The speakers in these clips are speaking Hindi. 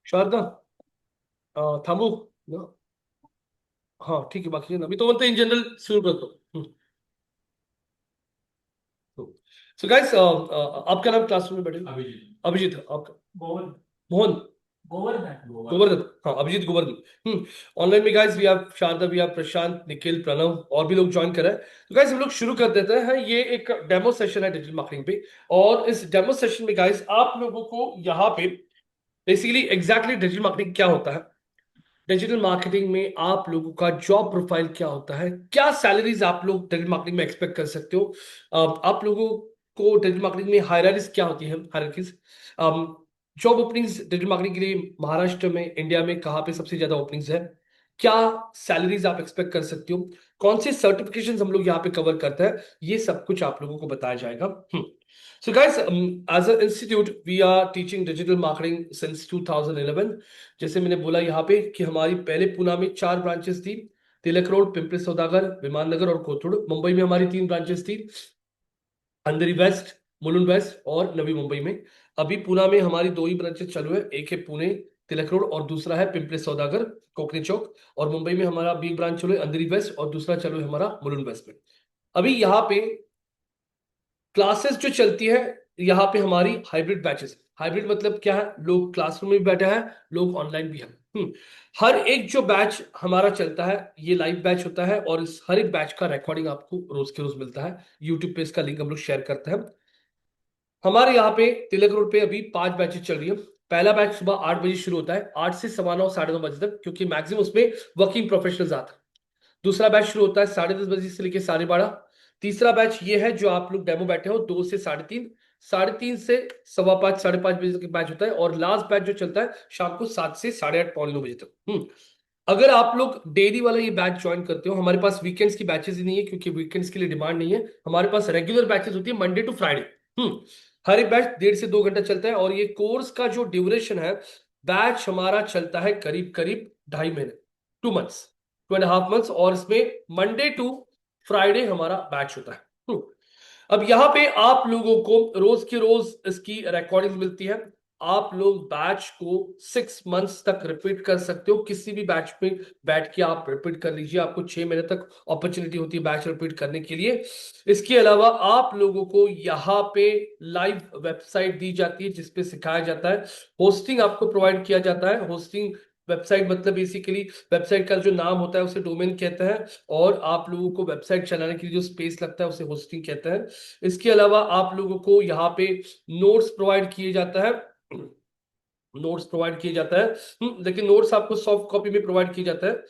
शारदा, थांबू ना? हाँ ठीक है, बाकी अभी तो बोलते इन जनरल शुरू कर दो। सो गाइस, आपका नाम क्लासरूम में बैठे अभिजीत। अभिजीत आपका? मोहन। मोहन। गोवर्धन। गोवर्धन, हाँ अभिजीत गोवर्धन। ऑनलाइन में guys we have Sharda, we have Prashant, Nikhil, Pranav और भी लोग ज्वाइन कर रहे हैं। तो गाइस हम लोग शुरू कर देते हैं। ये एक डेमो सेशन है डिजिटल मार्केटिंग पे। और इस डेमो सेशन में गाइस आप लोगों को यहाँ पे बेसिकली एग्जैक्टली डिजिटल मार्केटिंग क्या होता है, डिजिटल मार्केटिंग में आप लोगों का जॉब प्रोफाइल क्या होता है, क्या सैलरीज आप लोग डिजिटल मार्केटिंग में एक्सपेक्ट कर सकते हो, आप लोगों को डिजिटल मार्केटिंग में हायरार्कीज क्या होती है, hierarchies, job openings digital marketing के लिए महाराष्ट्र में, इंडिया में कहाँ पे सबसे ज्यादा ओपनिंग्स है, क्या सैलरीज आप एक्सपेक्ट कर सकते हो, कौन से सर्टिफिकेशन हम लोग यहाँ पे कवर करते हैं, ये सब कुछ आप लोगों को बताया जाएगा। So guys, as an institute, we are teaching digital marketing since 2011। जैसे मैंने बोला यहाँ पे कि हमारी पहले पुणे में 4 ब्रांचेस थी, तिलक रोड, पिंपरी सौदागर, विमान नगर और कोथरूड। मुंबई में हमारी 3 ब्रांचेस थी, अंधेरी वेस्ट, मुलुंड वेस्ट और नवी मुंबई में। अभी पुणे में हमारी 2 ही ब्रांचेस चालू है, एक है पुणे तिलक रोड और दूसरा है पिंपरी सौदागर कोकनी चौक। और मुंबई में हमारा बी ब्रांच चालू है अंधेरी वेस्ट और दूसरा चालू है हमारा मुलुंड वेस्ट में। अभी यहाँ पे क्लासेस जो चलती है, यहाँ पे हमारी हाइब्रिड बैचेस। हाइब्रिड मतलब क्या है, लोग क्लासरूम में भी बैठे हैं, लोग ऑनलाइन भी हैं। हर एक जो बैच हमारा चलता है ये लाइव बैच होता है, और इस हर एक बैच का रिकॉर्डिंग आपको रोज के रोज मिलता है। यूट्यूब पे इसका लिंक हम लोग शेयर करते हैं। हमारे यहाँ पे तिलक रोड पे अभी 5 बैचेस चल रही है। पहला बैच सुबह 8 बजे शुरू होता है, 8 से 9:15 9:30 बजे तक, क्योंकि मैक्सिमम उसमें वर्किंग प्रोफेशनल्स आते हैं। दूसरा बैच शुरू होता है 10:30 बजे से लेकर 12:30। तीसरा बैच ये है जो आप लोग डेमो बैठे हो, 2 से 3:30, 3:30 से 5:15 5:30 बजे तक बैच होता है। और लास्ट बैच जो चलता है शाम को 7 से 8:30 पौने 9 बजे तक। अगर आप लोग डेली वाला ये बैच ज्वाइन करते हो, हमारे पास वीकेंड्स की बैचेस ही नहीं है, क्योंकि वीकेंड्स के लिए डिमांड नहीं है। हमारे पास रेगुलर बैचेस होती है मंडे टू फ्राइडे। हर एक बैच 1.5 से 2 घंटा चलता है। और ये कोर्स का जो ड्यूरेशन है, बैच हमारा चलता है करीब करीब 2.5 महीने, 2 मंथ्स, 2.5 मंथ्स। और इसमें मंडे टू फ्राइडे हमारा बैच होता है। अब यहाँ पे आप लोगों को रोज के रोज इसकी रिकॉर्डिंग मिलती है। आप लोग बैच को 6 मंथ्स तक रिपीट कर सकते हो, किसी भी बैच में बैठ के आप रिपीट कर लीजिए। आपको 6 महीने तक अपॉर्चुनिटी होती है बैच रिपीट करने के लिए। इसके अलावा आप लोगों को यहाँ पे लाइव वेबसाइट दी जाती है जिसपे सिखाया जाता है। होस्टिंग आपको प्रोवाइड किया जाता है। होस्टिंग वेबसाइट मतलब बेसिकली वेबसाइट का जो नाम होता है उसे डोमेन कहते हैं, और आप लोगों को वेबसाइट चलाने के लिए जो स्पेस लगता है उसे होस्टिंग कहते हैं। इसके अलावा आप लोगों को यहाँ पे नोट्स प्रोवाइड किए जाता है, नोट्स प्रोवाइड किए जाता है। लेकिन नोट्स आपको सॉफ्ट कॉपी में प्रोवाइड किया जाता है।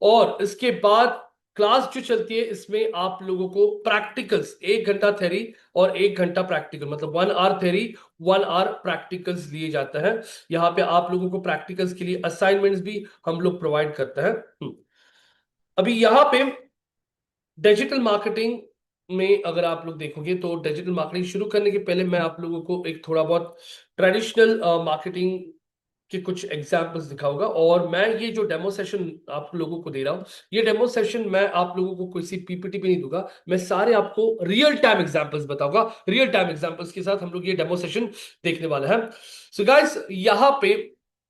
और इसके बाद क्लास जो चलती है इसमें आप लोगों को प्रैक्टिकल्स, 1 घंटा थ्योरी और 1 घंटा प्रैक्टिकल, मतलब 1 आवर थ्योरी, 1 आवर प्रैक्टिकल्स लिए जाता है। यहाँ पे आप लोगों को प्रैक्टिकल्स के लिए असाइनमेंट्स भी हम लोग प्रोवाइड करते हैं। अभी यहाँ पे डिजिटल मार्केटिंग में अगर आप लोग देखोगे तो डिजिटल मार्केटिंग शुरू करने के पहले मैं आप लोगों को एक थोड़ा बहुत ट्रेडिशनल मार्केटिंग के कुछ एग्जाम्पल्स दिखाऊंगा। और मैं ये जो डेमो सेशन आप लोगों को दे रहा हूँ, ये डेमो सेशन मैं आप लोगों को किसी पीपीटी पे नहीं दूंगा, मैं सारे आपको रियल टाइम एग्जाम्पल्स बताऊंगा। रियल टाइम एग्जाम्पल्स के साथ हम लोग ये डेमो सेशन देखने वाले हैं। सो गाइस, यहाँ पे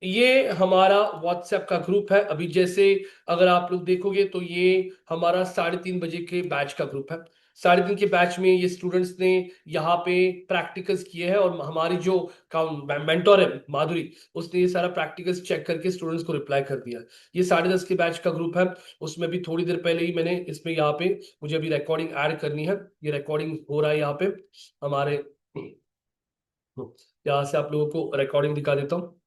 ये हमारा व्हाट्सएप का ग्रुप है। अभी जैसे अगर आप लोग देखोगे तो ये हमारा 3:30 बजे के बैच का ग्रुप है। 3:30 के बैच में ये स्टूडेंट्स ने यहाँ पे प्रैक्टिकल्स किए हैं, और हमारी जो मेंटोर है माधुरी, उसने ये सारा प्रैक्टिकल्स चेक करके स्टूडेंट्स को रिप्लाई कर दिया। ये 10:30 के बैच का ग्रुप है। उसमें भी थोड़ी देर पहले ही मैंने इसमें यहाँ पे मुझे अभी रिकॉर्डिंग ऐड करनी है, ये रिकॉर्डिंग हो रहा है यहाँ पे हमारे। यहाँ से आप लोगों को रिकॉर्डिंग दिखा देता हूँ।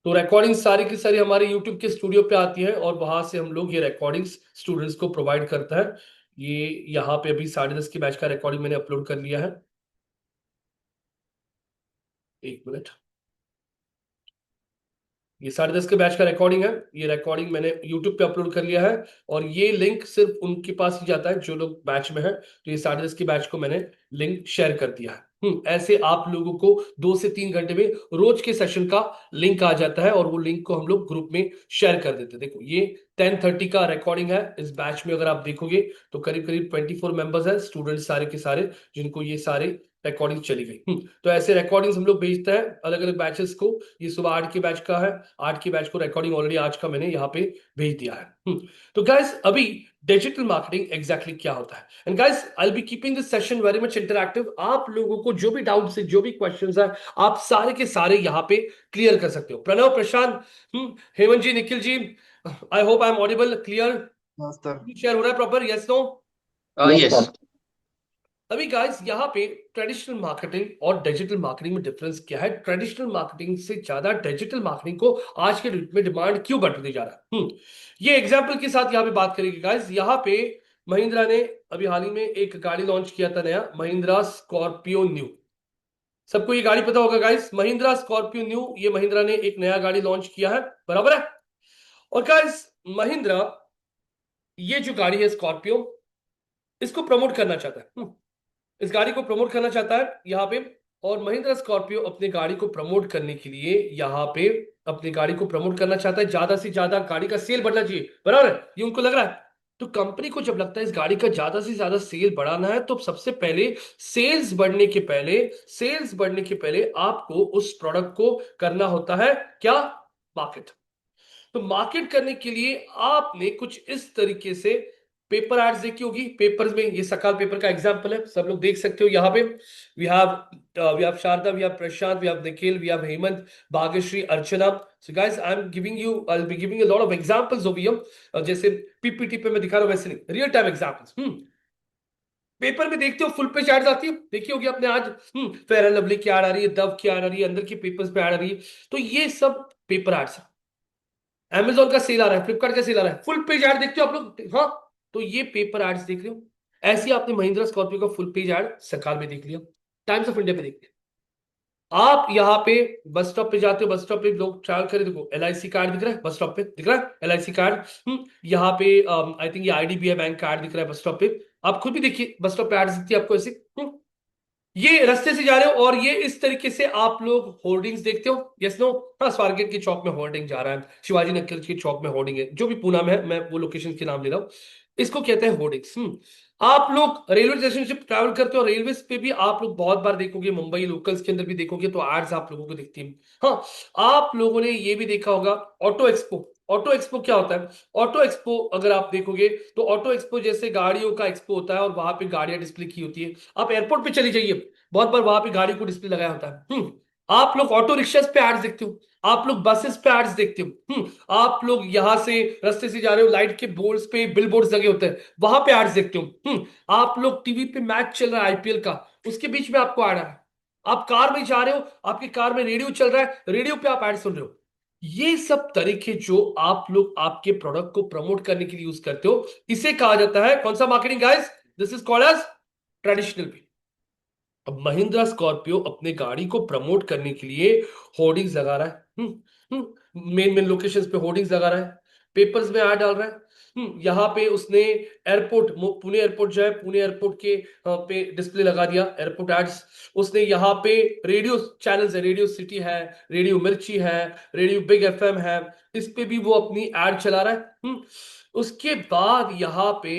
तो रिकॉर्डिंग सारी की सारी हमारे यूट्यूब के स्टूडियो पे आती है, और वहां से हम लोग ये रिकॉर्डिंग्स स्टूडेंट्स को प्रोवाइड करता है। ये यहाँ पे अभी 10:30 के बैच का रिकॉर्डिंग मैंने अपलोड कर लिया है। 1 मिनट, ये 10:30 के बैच का रिकॉर्डिंग है। ये रिकॉर्डिंग मैंने यूट्यूब पे अपलोड कर लिया है, और ये लिंक सिर्फ उनके पास ही जाता है जो लोग बैच में है। तो ये 10:30 के बैच को मैंने लिंक शेयर कर दिया है। ऐसे आप लोगों को 2 से 3 घंटे में रोज के सेशन का लिंक आ जाता है, और वो लिंक को हम लोग ग्रुप में शेयर कर देते हैं। देखो ये 10:30 का रिकॉर्डिंग है। इस बैच में अगर आप देखोगे तो करीब करीब 24 मेंबर्स हैं, स्टूडेंट्स सारे के सारे, जिनको ये सारे रिकॉर्डिंग चली गई। तो ऐसे रिकॉर्डिंग्स हम लोग भेजते हैं अलग अलग बैचेस को। ये सुबह 8 के बैच का है, 8 के बैच को रिकॉर्डिंग ऑलरेडी आज का मैंने यहाँ पे भेज दिया है। तो गाइस अभी डिजिटल मार्केटिंग एग्जैक्टली क्या होता है, and guys I will B keeping this session very much interactive. आप लोगों को जो भी डाउट्स है, जो भी क्वेश्चंस है, आप सारे के सारे यहाँ पे क्लियर कर सकते हो। Pranav, Prashant, Hemant ji, Nikhil ji, I hope I am audible, clear, share हो रहा है प्रॉपर, यस नो? यस। अभी गाइस यहाँ पे ट्रेडिशनल मार्केटिंग और डिजिटल मार्केटिंग में डिफरेंस क्या है, ट्रेडिशनल मार्केटिंग से ज्यादा डिजिटल मार्केटिंग को आज के डेट में डिमांड क्यों बढ़ती जा रहा है। ये एग्जांपल के साथ यहाँ पे बात करेंगे गाइस। यहाँ पे महिंद्रा ने अभी हाल ही में एक गाड़ी लॉन्च किया था नया, महिंद्रा स्कॉर्पियो न्यू। सबको ये गाड़ी पता होगा गाइस, महिंद्रा स्कॉर्पियो न्यू, ये महिंद्रा ने एक नया गाड़ी लॉन्च किया है, बराबर है। और गाइस महिंद्रा ये जो गाड़ी है स्कॉर्पियो, इसको प्रमोट करना चाहता है, इस गाड़ी को प्रमोट करना चाहता है यहाँ पे। और महिंद्रा स्कॉर्पियो अपने गाड़ी को प्रमोट करने के लिए यहाँ पे अपनी गाड़ी को प्रमोट करना चाहता है, ज्यादा से ज्यादा गाड़ी का सेल बढ़ना चाहिए, बराबर है, ये उनको लग रहा है। तो कंपनी को जब लगता है इस गाड़ी का ज्यादा से ज्यादा सेल बढ़ाना है, तो सबसे पहले सेल्स बढ़ने के पहले आपको उस प्रोडक्ट को करना होता है क्या, मार्केट। तो मार्केट करने के लिए आपने कुछ इस तरीके से पेपर एड्स देखी होगी, पेपर्स में, ये सकाल पेपर का एग्जांपल है, सब लोग देख सकते हो यहाँ पे। We have Sharda, we have Prashant, we have Nikhil, we have Hemant, Bhagyashree, Archana. So guys I will be giving a lot of examples over here, जैसे पीपीटी पे मैं दिखा रहा हूं वैसे नहीं, रियल टाइम एग्जांपल्स। पेपर में देखते हो फुल पेज एड्स आती है, देखी होगी आपने आज, फेयर एंड लवली की एड आ रही है, डव की एड आ रही है, अंदर की पेपर्स पे एड आ रही है। तो ये सब पेपर एड्स है। Amazon का सेल आ रहा है, फ्लिपकार्ट का सेल आ रहा है, फुल पेज ऐड देखते हो आप लोग, हाँ। तो ये पेपर एड्स देख रहे हो। ऐसे ही आपने महिंद्रा स्कॉर्पियो का फुल पेज ऐड सकाल में देख लिया, टाइम्स ऑफ इंडिया पे देख लिया। आप यहाँ पे बस स्टॉप पे जाते हो, बस स्टॉप पे लोग ट्रैवल करे, देखो एलआईसी कार्ड दिख रहा है बस स्टॉप पे, दिख रहा है एलआईसी कार्ड। यहाँ पे आई थिंक ये आईडीबीआई बैंक कार्ड दिख रहा है बस स्टॉप पे। आप खुद भी देखिए बस स्टॉप पे एड्स दिखती है आपको ऐसे। ये रास्ते से जा रहे हो और ये इस तरीके से आप लोग होर्डिंग्स देखते हो, यस नो? हाँ, स्वारगेट के चौक में होर्डिंग जा रहा है, शिवाजी नगर के चौक में होर्डिंग है, जो भी पूना में है, मैं वो लोकेशन के नाम ले रहा हूँ। इसको कहते हैं होर्डिंग्स। आप लोग रेलवे स्टेशन से ट्रैवल करते हो, रेलवे पे भी आप लोग बहुत बार देखोगे, मुंबई लोकल्स के अंदर भी देखोगे तो एड्स आप लोगों को दिखती है। हाँ, आप लोगों ने ये भी देखा होगा ऑटो एक्सपो। ऑटो एक्सपो क्या होता है? ऑटो एक्सपो अगर आप देखोगे तो ऑटो एक्सपो जैसे गाड़ियों का एक्सपो होता है और वहां पे गाड़ियां डिस्प्ले की होती है। आप एयरपोर्ट पे चली जाइए, बहुत बार वहां पे गाड़ी को डिस्प्ले लगाया होता है। आप लोग ऑटो रिक्शास पे एड्स देखते हो, आप लोग बसेस पे एड्स देखते हो। आप लोग यहां से रास्ते से जा रहे हो, लाइट के बोर्ड्स पे बिल बोर्ड्स लगे होते हैं, वहां पे एड्स देखते हो। आप लोग टीवी पे मैच चल रहा है आईपीएल का, उसके बीच में आपको ऐड आ रहा है। आप कार में जा रहे हो, आपकी कार में रेडियो चल रहा है, रेडियो पे आप एड सुन रहे हो। ये सब तरीके जो आप लोग आपके प्रोडक्ट को प्रमोट करने के लिए यूज करते हो, इसे कहा जाता है कौन सा marketing guys? This is called as traditional. अब महिंद्रा स्कॉर्पियो अपने गाड़ी को प्रमोट करने के लिए होर्डिंग्स लगा रहा है, मेन मेन लोकेशंस पे होर्डिंग्स लगा रहा है, पेपर्स में ऐड डाल रहा है। यहाँ पे उसने एयरपोर्ट, पुणे एयरपोर्ट जो है, पुणे एयरपोर्ट के पे डिस्प्ले लगा दिया एयरपोर्ट एड्स। उसने यहाँ पे रेडियो चैनल्स है, रेडियो सिटी है, रेडियो मिर्ची है, रेडियो बिग एफएम है, इस पे भी वो अपनी एड चला रहा है। उसके बाद यहाँ पे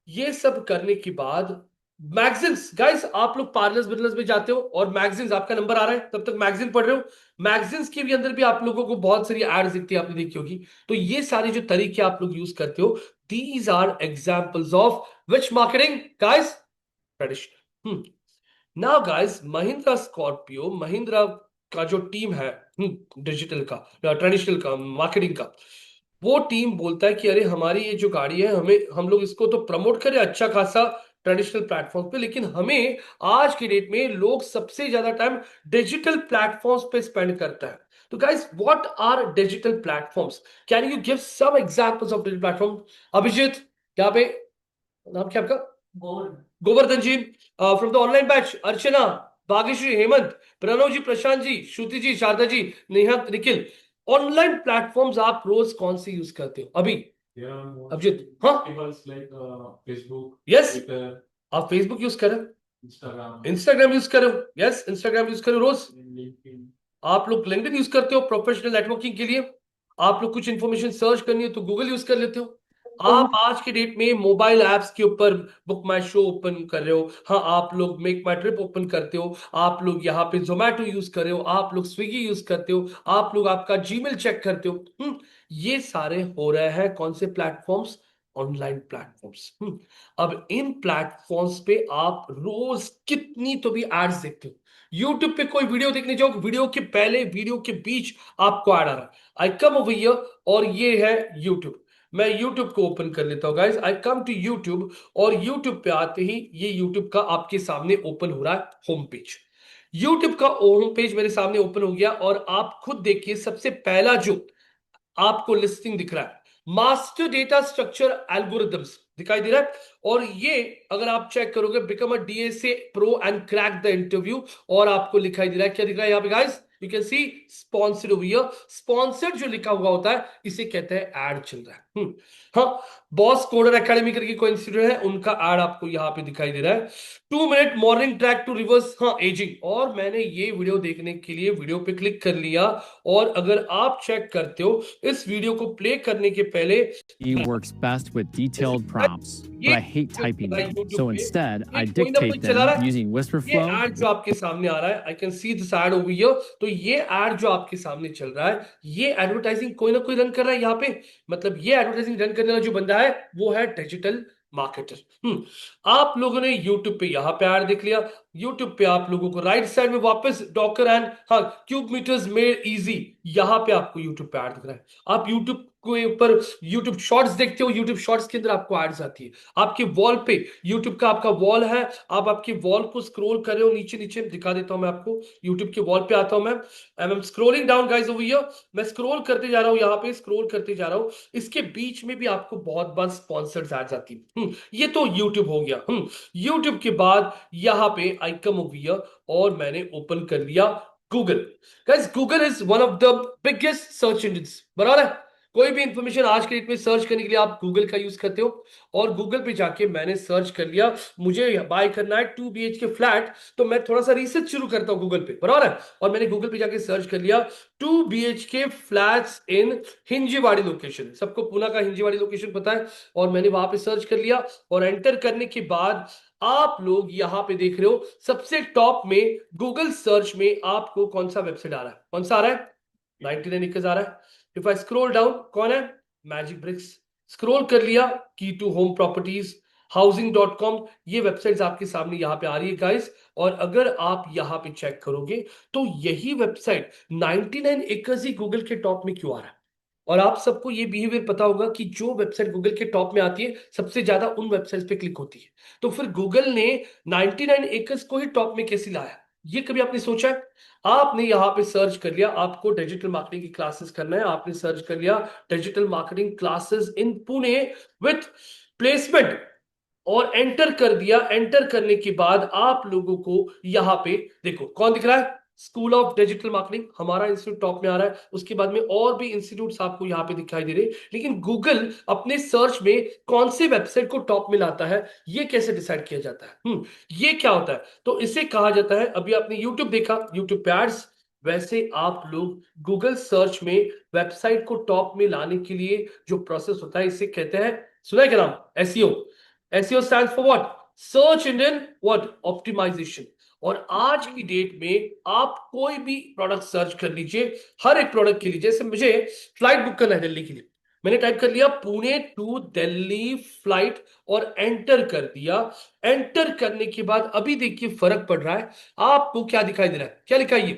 ये सब करने के बाद मैगजीन्स, गाइस आप लोग पार्लर्स बिजनेस में जाते हो और मैगजीन्स, आपका नंबर आ रहा है तब तक मैगजीन पढ़ रहे हो, मैगजीन्स के भी अंदर भी आप लोगों को बहुत सारी एड्स दिखती है, आपने देखी होगी। तो ये सारे जो तरीके आप लोग यूज करते हो, these are examples of which marketing guys? Traditional. Now guys Mahindra Scorpio, Mahindra का जो टीम है डिजिटल का, ट्रेडिशनल का, मार्केटिंग का, वो टीम बोलता है कि अरे हमारी ये जो गाड़ी है, हमें, हम लोग इसको तो प्रमोट करें अच्छा खासा ट्रेडिशनल प्लेटफॉर्म पे, लेकिन हमें आज की डेट में लोग सबसे ज्यादा टाइम डिजिटल प्लेटफॉर्म्स पे स्पेंड करता है। तो guys what are digital platforms? Can you give some examples of digital platform? Abhijeet, यहाँ पे नाम क्या आपका? Govardhan ji. From the online batch, Archana, Bhagyashree, Hemant, Pranav ji, Prashant ji, Shruti ji, Sharda ji, Neha, Nikhil, online platforms आप रोज कौन से यूज करते हो अभी? अभिजीत, हाँ, फेसबुक, यस, ट्विटर, आप फेसबुक यूज करें, इंस्टाग्राम, इंस्टाग्राम यूज करो, यस, इंस्टाग्राम यूज करो रोज। लिंक्डइन। आप लोग लिंक्डइन यूज करते हो प्रोफेशनल नेटवर्किंग के लिए, आप लोग कुछ इंफॉर्मेशन सर्च करनी हो तो गूगल यूज कर लेते हो। आप आज के डेट में मोबाइल एप्स के ऊपर बुक माई शो ओपन कर रहे हो, हाँ आप लोग मेक माई ट्रिप ओपन करते हो, आप लोग यहाँ पे जोमेटो यूज कर रहे हो, आप लोग स्विगी यूज करते हो, आप लोग आपका जीमेल चेक करते हो। ये सारे हो रहे हैं कौन से प्लेटफॉर्म्स? Online platforms. अब इन प्लेटफॉर्म्स पे आप रोज कितनी तो भी एड्स देखते हो। यूट्यूब पे कोई वीडियो देखने जाओ, वीडियो के पहले वीडियो के बीच आपको ऐड आ रहा है। आई कम ओवर हियर और ये है यूट्यूब। मैं YouTube को ओपन कर लेता हूं guys, I come to YouTube और YouTube पे आते ही ये YouTube का आपके सामने ओपन हो रहा है होम पेज। YouTube का होम पेज मेरे सामने ओपन हो गया और आप खुद देखिए सबसे पहला जो आपको लिस्टिंग दिख रहा है, मास्टर डेटा स्ट्रक्चर एल्गोरिथम्स दिखाई दे रहा है। और ये अगर आप चेक करोगे, become a DSA pro and crack the interview, और आपको दिखाई दे रहा है, क्या दिख रहा है यहाँ पे guys? You can C sponsored over here. Sponsored जो लिखा हुआ होता है इसे कहते हैं ऐड चल रहा है। हाँ, बॉस कोडर एकेडमी करके कोई इंस्टीट्यूट है, उनका ऐड आपको यहाँ पे दिखाई दे रहा है। 2 minute morning track to reverse, हाँ एजिंग। और मैंने ये वीडियो देखने के लिए वीडियो पे क्लिक कर लिया, और अगर आप चेक करते हो इस वीडियो को प्ले करने के पहले, He works best with detailed prompts, but I hate typing them. So instead, I ये कोई ना कोई dictate चला रहा them है। using ये WhisperFlow. एड जो आपके सामने आ रहा है, I can see this ad over here. तो ये एड जो आपके सामने चल रहा है, ये एडवर्टाइजिंग कोई ना कोई रन कर रहा है यहाँ पे। मतलब ये एडवर्टाइजिंग रन करने वाला जो बंदा है वो है डिजिटल मार्केटर। आप लोगों ने यूट्यूब पे यहाँ पे ऐड देख लिया। यूट्यूब पे आप लोगों को राइट साइड में वापस डॉकर एंड हाँ क्यूब मीटर्स मेड इजी, यहाँ पे आपको यूट्यूब पे ऐड दिख रहा है। आप यूट्यूब के ऊपर यूट्यूब शॉर्ट्स देखते हो, यूट्यूब शॉर्ट्स के अंदर आपको एड्स आती है। आपके वॉल पे यूट्यूब का आपका वॉल है, आप आपके वॉल को स्क्रॉल कर रहे हो नीचे नीचे, दिखा देता हूं मैं आपको। यूट्यूब के वॉल पे आता हूं मैं, I am scrolling down guys over here. मैं स्क्रॉल करते जा रहा हूं, यहाँ पे स्क्रॉल करते जा रहा हूं। इसके बीच में भी आपको बहुत बार स्पॉन्सर्ड एड्स आती है। ये तो यूट्यूब हो गया। यूट्यूब के बाद यहाँ पे आई कम ओवर हियर और मैंने ओपन कर लिया Google. Guys Google is one of the biggest search engine, बराबर है। कोई भी इंफॉर्मेशन आज के डेट में सर्च करने के लिए आप गूगल का यूज करते हो। और गूगल पे जाके मैंने सर्च कर लिया, मुझे बाय करना है 2 BHK फ्लैट, तो मैं थोड़ा सा रिसर्च शुरू करता हूं गूगल पे, बराबर है। और मैंने गूगल पे जाके सर्च कर लिया 2 BHK फ्लैट्स इन हिंजेवाड़ी लोकेशन। सबको पुणे का हिंजेवाड़ी लोकेशन पता है। और मैंने वहां पे सर्च कर लिया और एंटर करने के बाद आप लोग यहां पे देख रहे हो सबसे टॉप में गूगल सर्च में आपको कौन सा वेबसाइट आ रहा है? कौन सा आ रहा है? 99 एकर्स आ रहा है। इफ आई स्क्रॉल डाउन, कौन है? Magic BRICS. स्क्रॉल कर लिया, की टू होम प्रॉपर्टीज, हाउसिंग.com, ये वेबसाइट्स आपके सामने यहां पे आ रही है गाइस। और अगर आप यहां पे चेक करोगे तो यही वेबसाइट 99 एकर्स ही गूगल के टॉप में क्यों आ रहा है? और आप सबको ये बिहेवियर पता होगा कि जो वेबसाइट गूगल के टॉप में आती है सबसे ज्यादा उन वेबसाइट्स पे क्लिक होती है। तो फिर गूगल ने 99 एकर्स को ही टॉप में कैसे लाया? ये कभी आपने सोचा है? आपने यहां पे सर्च कर लिया, आपको डिजिटल मार्केटिंग की क्लासेस करना है, आपने सर्च कर लिया digital marketing classes in Pune with placement, और एंटर कर दिया। एंटर करने के बाद आप लोगों को यहां पे देखो कौन दिख रहा है? स्कूल ऑफ डिजिटल मार्केटिंग, हमारा इंस्टीट्यूट टॉप में आ रहा है। उसके बाद में और भी इंस्टीट्यूट्स आपको यहां पे दिखाई दे रहे हैं। लेकिन गूगल अपने सर्च में कौन से वेबसाइट को टॉप में लाता है, ये कैसे डिसाइड किया जाता है? ये क्या होता है? तो इसे कहा जाता है, अभी आपने यूट्यूब देखा, यूट्यूब पे एड्स, वैसे आप लोग गूगल सर्च में वेबसाइट को टॉप में लाने के लिए जो प्रोसेस होता है इसे कहते हैं, सुना है क्या नाम? SEO. SEO stands for what? Search Engine what? Optimization। और आज की डेट में आप कोई भी प्रोडक्ट सर्च कर लीजिए, हर एक प्रोडक्ट के लिए, जैसे मुझे फ्लाइट बुक करना है दिल्ली के लिए, मैंने टाइप कर लिया पुणे टू दिल्ली फ्लाइट और एंटर कर दिया। एंटर करने के बाद अभी देखिए फर्क पड़ रहा है। आपको क्या दिखाई दे रहा है? क्या लिखा है? ये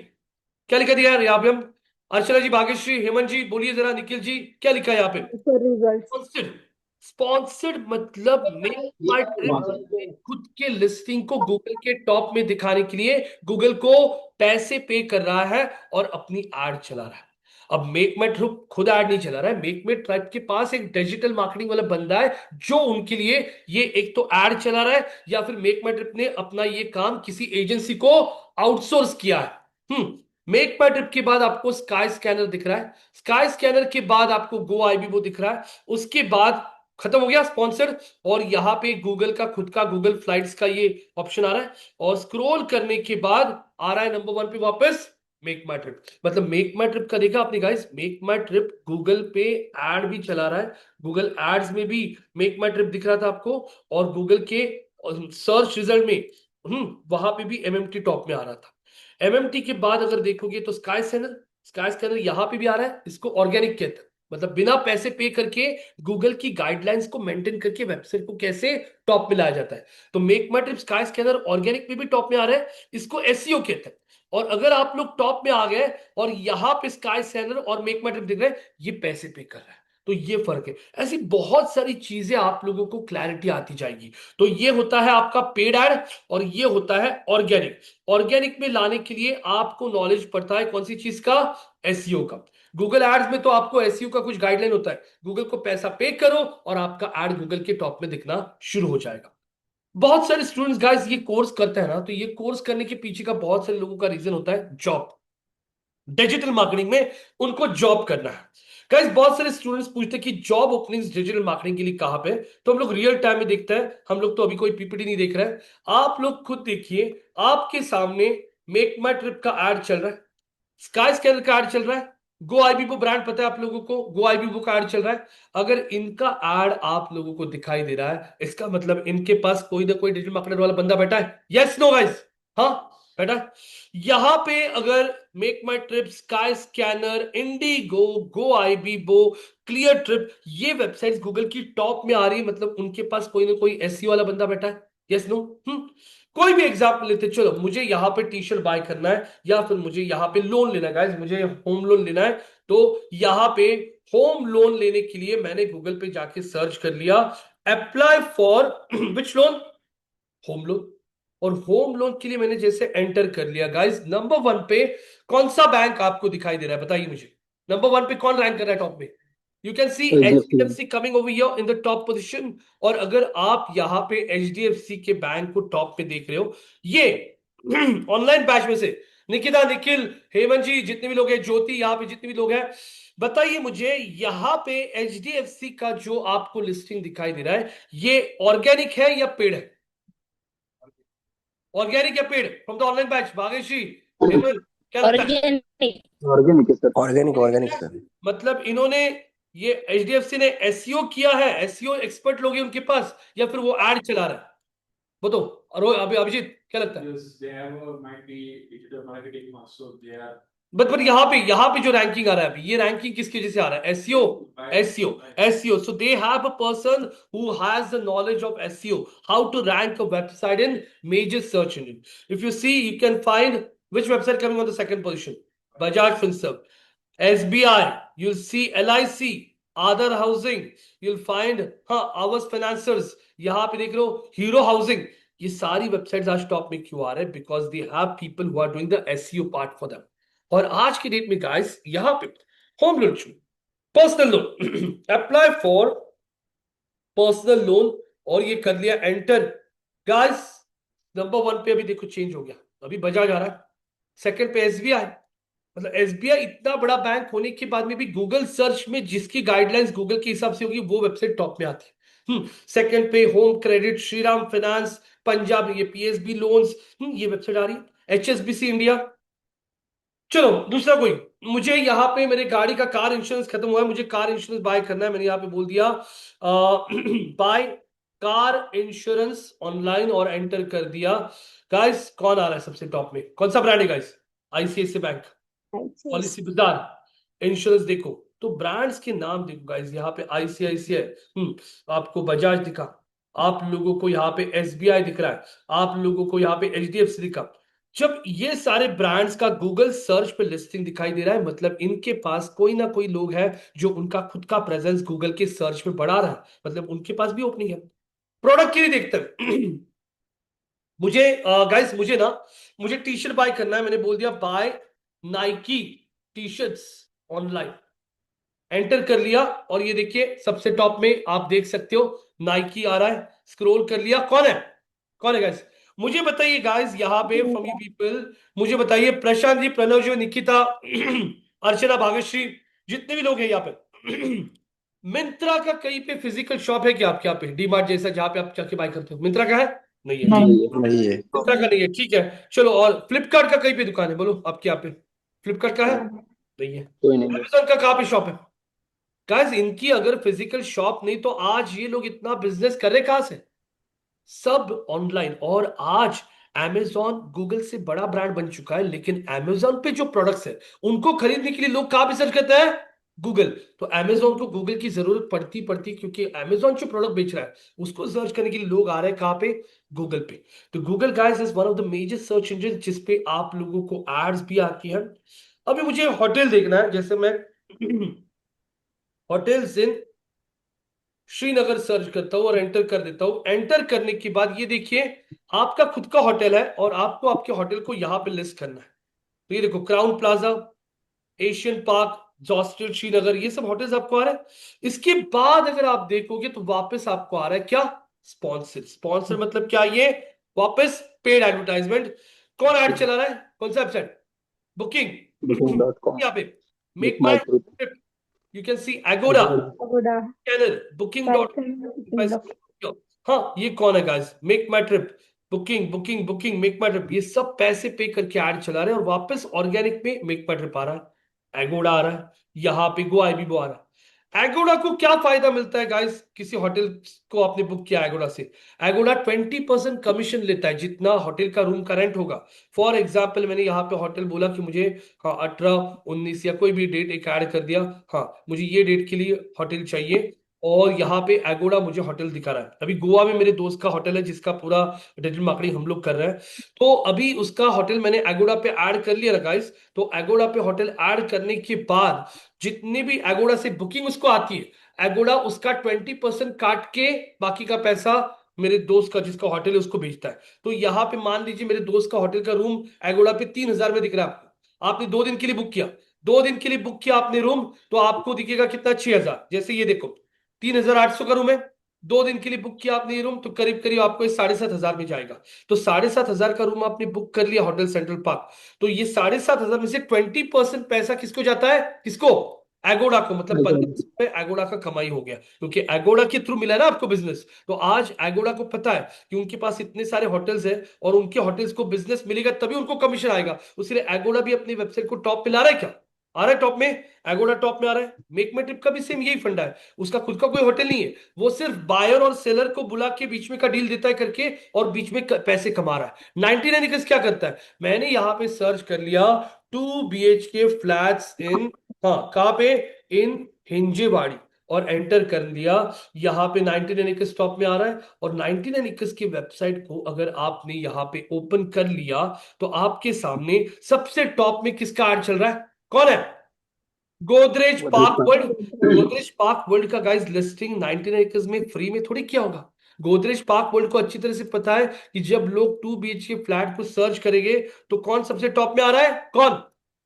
क्या लिखा दिया यार यहाँ पे? हम अर्चना जी, भाग्यश्री, हेमंत जी बोलिए जरा, निखिल जी क्या लिखा है यहाँ पे? स्पॉन्सर्ड। स्पॉन्सर्ड मतलब मेक माय ट्रिप खुद के लिस्टिंग को गूगल के टॉप में दिखाने के लिए गूगल को पैसे पे कर रहा है और अपनी एड चला रहा है। अब मेक माई ट्रिप खुद ऐड नहीं चला रहा है, मेक माई ट्रिप के पास एक डिजिटल मार्केटिंग वाला बंदा है जो उनके लिए ये एक तो ऐड चला रहा है, या फिर मेक माई ट्रिप ने अपना ये काम किसी एजेंसी को आउटसोर्स किया है। मेक माई ट्रिप के बाद आपको स्काई स्कैनर दिख रहा है, स्काई स्कैनर के बाद आपको गो आईबीबो दिख रहा है, उसके बाद खत्म हो गया स्पॉन्सर्ड। और यहां पे गूगल का खुद का गूगल फ्लाइट्स का ये ऑप्शन आ रहा है, और स्क्रॉल करने के बाद आ रहा है नंबर 1 पे वापस मेक माई ट्रिप, मतलब मेक माई ट्रिप का देखा आपने guys, make my trip Google पे एड भी चला रहा है, गूगल एड्स में भी मेक माई ट्रिप दिख रहा था आपको, और गूगल के सर्च रिजल्ट में वहां पे भी एमएमटी टॉप में आ रहा था। एमएमटी के बाद अगर देखोगे तो स्काई स्कैनर, स्काई स्कैनर यहां पे भी आ रहा है, इसको ऑर्गेनिक कहते हैं, मतलब बिना पैसे पे करके गूगल की गाइडलाइंस को मेंटेन करके वेबसाइट को कैसे टॉप में लाया जाता है। तो make my trip sky scanner organic में भी टॉप में आ रहा है, इसको एसईओ कहते हैं। और अगर आप लोग टॉप में आ गए और यहां पे स्काई स्कैनर और मेक माई ट्रिप दिख रहे हैं, ये पैसे पे कर रहा है, तो ये फर्क है। ऐसी बहुत सारी चीजें आप लोगों को क्लैरिटी आती जाएगी। तो ये होता है आपका पेड एड और ये होता है ऑर्गेनिक। ऑर्गेनिक में लाने के लिए आपको नॉलेज पड़ता है कौन सी चीज का, एसईओ का। गूगल एड्स में तो आपको एसईओ का कुछ गाइडलाइन होता है, गूगल को पैसा पे करो और आपका एड गूगल के टॉप में दिखना शुरू हो जाएगा। बहुत सारे स्टूडेंट्स गाइस ये कोर्स करते हैं ना, तो ये कोर्स करने के पीछे का बहुत सारे लोगों का रीजन होता है जॉब, डिजिटल मार्केटिंग में उनको जॉब करना है। गाइस बहुत सारे स्टूडेंट्स पूछते हैं कि जॉब ओपनिंग्स डिजिटल मार्केटिंग के लिए कहां पे, तो हम लोग रियल टाइम में देखते हैं, हम लोग तो अभी कोई पीपीटी नहीं देख रहे हैं, आप लोग खुद देखिए, आपके सामने मेक माई ट्रिप का एड चल रहा है, स्काई स्कैनर का एड चल रहा है, गो आईबीबो ब्रांड पता है आप लोगों को, गो आईबीबो का एड चल रहा है। अगर इनका एड आप लोगों को दिखाई दे रहा है, इसका मतलब इनके पास कोई ना कोई डिजिटल मार्केटर वाला बंदा बैठा है, यस नो गाइस, हाँ बैठा है। यहां पे अगर make my trip, sky scanner, Indigo, go ibibo, clear trip, ये वेबसाइट्स गूगल की टॉप में आ रही है, मतलब उनके पास कोई ना कोई एसईओ वाला बंदा बैठा है, यस नो। कोई भी एग्जाम्पल लेते, चलो मुझे यहां पे टी शर्ट बाय करना है या फिर मुझे यहां पे लोन लेना है गाइस, मुझे होम लोन लेना है, तो यहां पे होम लोन लेने के लिए मैंने गूगल पे जाके सर्च कर लिया, apply for which loan, home loan. और होम लोन के लिए मैंने जैसे एंटर कर लिया गाइस, नंबर वन पे कौन सा बैंक आपको दिखाई दे रहा है, बताइए मुझे, नंबर वन पे कौन रैंक कर रहा है टॉप में, you can C HDFC coming over here in the top position. और अगर आप यहां पे एचडीएफसी के बैंक को टॉप पे देख रहे हो, ये ऑनलाइन बैच में से निकिता, निखिल, हेमंत जी, जितने भी लोग हैं, ज्योति, यहाँ पे जितने भी लोग हैं, बताइए मुझे यहां पे एचडीएफसी का जो आपको लिस्टिंग दिखाई दे रहा है, ये ऑर्गेनिक है या पेड है, ऑर्गेनिक या paid, from the online batch, Bhagesh ji, Hemant, क्या लगता है? ऑर्गेनिक ऑर्गेनिक है सर, ऑर्गेनिक ऑर्गेनिक सर। मतलब इन्होंने, ये एचडीएफसी ने एसईओ किया है, एसईओ एक्सपर्ट लोग हैं उनके पास, या फिर वो एड चला रहा है, बताओ। और अभी अभिजीत क्या लगता है? Yes, they have might be digital marketing also. They are but यहाँ पे जो रैंकिंग आ रहा है अभी, ये रैंकिंग किसकी वजह से आ रहा है, SEO, SEO, SEO. So they have a person who has the knowledge of SEO, how to rank a website in major search engine. If you see, you can find which website coming on the second position, Bajaj Finserv, SBI, you'll see LIC, Aadhar Housing, you'll find Aavas Financiers, यहाँ पे देख रहे हो हीरो हाउसिंग। ये सारी वेबसाइट्स आज टॉप में क्यों आ रहे हैं, because they have people who are doing the SEO part for them. और आज की डेट में गाइस यहां पे home loan, personal loan, apply for personal loan, और ये कर लिया एंटर गाइस। नंबर वन पे अभी देखो चेंज हो गया, अभी बजाज आ रहा है, सेकंड पे एसबीआई। मतलब एसबीआई इतना बड़ा बैंक होने के बाद में भी गूगल सर्च में जिसकी गाइडलाइंस गूगल के हिसाब से होगी, वो वेबसाइट टॉप में आती है। सेकंड पे home credit, Shriram finance, Punjab, ये पीएसबी लोन्स, ये वेबसाइट आ रही है, एचएसबीसी इंडिया। चलो दूसरा कोई, मुझे यहाँ पे मेरे गाड़ी का कार इंश्योरेंस खत्म हुआ है, मुझे कार इंश्योरेंस बाय करना है, मैंने यहाँ पे बोल दिया बाय कार इंश्योरेंस ऑनलाइन और एंटर कर दिया। गाइस कौन आ रहा है सबसे टॉप में, कौन सा ब्रांड है गाइस, आईसीआईसी बैंक, पॉलिसी बाजार, इंश्योरेंस। देखो तो ब्रांड्स के नाम देखो गाइस, यहाँ पे आईसीआईसीआई, आपको बजाज दिखा, आप लोगों को यहाँ पे एसबीआई दिख रहा है, आप लोगों को यहाँ पे एचडीएफसी दिखा। जब ये सारे ब्रांड्स का गूगल सर्च पे लिस्टिंग दिखाई दे रहा है, मतलब इनके पास कोई ना कोई लोग है जो उनका खुद का प्रेजेंस गूगल के सर्च में बढ़ा रहा है, मतलब उनके पास भी ओपनिंग है। प्रोडक्ट के लिए देखते हैं मुझे गाइस, मुझे टी शर्ट बाय करना है, मैंने बोल दिया buy Nike T shirts online, enter कर लिया, और ये देखिए सबसे टॉप में आप देख सकते हो नाइकी आ रहा है, स्क्रॉल कर लिया, कौन है गाइस, मुझे बताइए गाइस यहाँ पे फ्रॉम यू पीपल, मुझे बताइए, प्रशांत जी, प्रणव जी, निकिता, अर्चना, भाग्यश्री, जितने भी लोग हैं यहाँ पे, मिंत्रा का कहीं पे फिजिकल शॉप है क्या आपके यहाँ पे, डी मार्ट जैसा जहाँ पे आप जाके बाय करते हो, मिंत्रा का है? नहीं है, ठीक, नहीं है। मिंत्रा का नहीं है, ठीक है। चलो, और फ्लिपकार्ट का कहीं पे दुकान है, बोलो आपके यहाँ पे, फ्लिपकार्ट का है नहीं है। कोई नहीं। अमेजोन का कहाँ पे शॉप है गाइस? इनकी अगर फिजिकल शॉप नहीं तो आज ये लोग इतना बिजनेस कर रहे कहां से? सब ऑनलाइन। और आज Amazon गूगल से बड़ा ब्रांड बन चुका है, लेकिन Amazon पे जो प्रोडक्ट्स है उनको खरीदने के लिए लोग कहां पे सर्च करते हैं? गूगल। तो Amazon को गूगल की जरूरत पड़ती क्योंकि Amazon जो प्रोडक्ट बेच रहा है उसको सर्च करने के लिए लोग आ रहे हैं कहां पे? गूगल पे। तो Google guys is one of the major search engine जिसपे आप लोगों को एड्स भी आती है। अभी मुझे होटल देखना है, जैसे मैं होटल्स इन श्रीनगर सर्च करता हूं और एंटर कर देता हूं। एंटर करने के बाद ये देखिए आपका खुद का होटल है और आपको आपके होटल को यहां पे लिस्ट करना है। तो ये देखो Crowne Plaza, Asian park, jostle Srinagar, ये सब होटल्स आपको आ रहा है। इसके बाद अगर आप देखोगे तो वापस आपको आ रहा है क्या? स्पॉन्सर। स्पॉन्सर मतलब क्या? ये वापस पेड एडवर्टाइजमेंट। कौन ऐड चला रहा है? कौन सा वेबसाइट? बुकिंग। Booking.com. यहाँ पे Book make my my trip. Trip, you can see Agoda, Agoda, कैनर, बुकिंग डॉट। Booking.com. हाँ, ये कौन है गाइस? Make my trip, booking booking booking, make my trip. ये सब पैसे पे करके ऐड चला रहे हैं और वापस ऑर्गेनिक में मेक माई ट्रिप आ रहा है, एगोडा आ रहा है, यहाँ पे गो आईबीबो आ रहा है। एगोडा को क्या फायदा मिलता है गाइस? किसी होटल को आपने बुक किया एगोडा से, एगोडा 20% कमीशन लेता है जितना होटल का रूम का रेंट होगा। फॉर एग्जाम्पल मैंने यहाँ पे होटल बोला कि मुझे, हाँ, 18, 19 या कोई भी डेट एक ऐड कर दिया, हाँ मुझे ये डेट के लिए होटल चाहिए, और यहाँ पे एगोडा मुझे होटल दिखा रहा है। अभी गोवा में मेरे दोस्त का होटल है जिसका पूरा डिजिटल मार्केटिंग हम लोग कर रहे हैं। तो अभी उसका होटल मैंने एगोडा पे ऐड कर लिया ना गाइस। तो एगोडा पे होटल ऐड करने के बाद जितनी भी एगोडा से बुकिंग उसको आती है, एगोडा उसका 20% काट के बाकी का पैसा मेरे दोस्त का जिसका होटल है उसको भेजता है। तो यहाँ पे मान लीजिए मेरे दोस्त का होटल का रूम एगोडा पे 3,000 में दिख रहा है आपको। आपने 2 दिन के लिए बुक किया, 2 दिन के लिए बुक किया आपने रूम, तो आपको दिखेगा कितना? 6,000। जैसे ये देखो 3,800 का रूम है, 2 दिन के लिए बुक किया आपने ये रूम, तो करीब करीब आपको ये 7,500 में जाएगा। तो 7,500 का रूम आपने बुक कर लिया होटल सेंट्रल पार्क। तो ये 7,500 में से 20% पैसा किसको जाता है? किसको? एगोडा को। मतलब 15 एगोडा का कमाई हो गया, क्योंकि एगोडा के थ्रू मिला ना आपको बिजनेस। तो आज एगोडा को पता है कि उनके पास इतने सारे होटल्स हैं और उनके होटल्स को बिजनेस मिलेगा तभी उनको कमीशन आएगा। उसलिए एगोडा भी अपनी वेबसाइट को टॉप पे ला रहा है। क्या आ रहा है? टॉप में एगोडा टॉप में आ रहा है। मेक माई ट्रिप का भी सेम यही फंडा है। उसका खुद का कोई होटल नहीं है, वो सिर्फ बायर और सेलर को बुला के बीच में का डील देता है करके, और बीच में पैसे कमा रहा है। 99 एकर्स क्या करता है? मैंने यहां पे सर्च कर लिया 2 BHK फ्लैट्स इन, हाँ कहां पे? इन हिंजेवाड़ी, और एंटर कर दिया। यहां पे 99 एकर्स टॉप में आ रहा है। और 99 एकर्स की वेबसाइट को अगर आपने यहां पे ओपन कर लिया तो आपके सामने सबसे टॉप में किसका ऐड चल रहा है? कौन है? Godrej park world. Godrej park world का गाइस लिस्टिंग 99 एकर्स में फ्री में थोड़ी किया होगा। गोदरेज पार्क वर्ल्ड को अच्छी तरह से पता है कि जब लोग 2 BHK फ्लैट को सर्च करेंगे तो कौन सबसे टॉप में आ रहा है? कौन?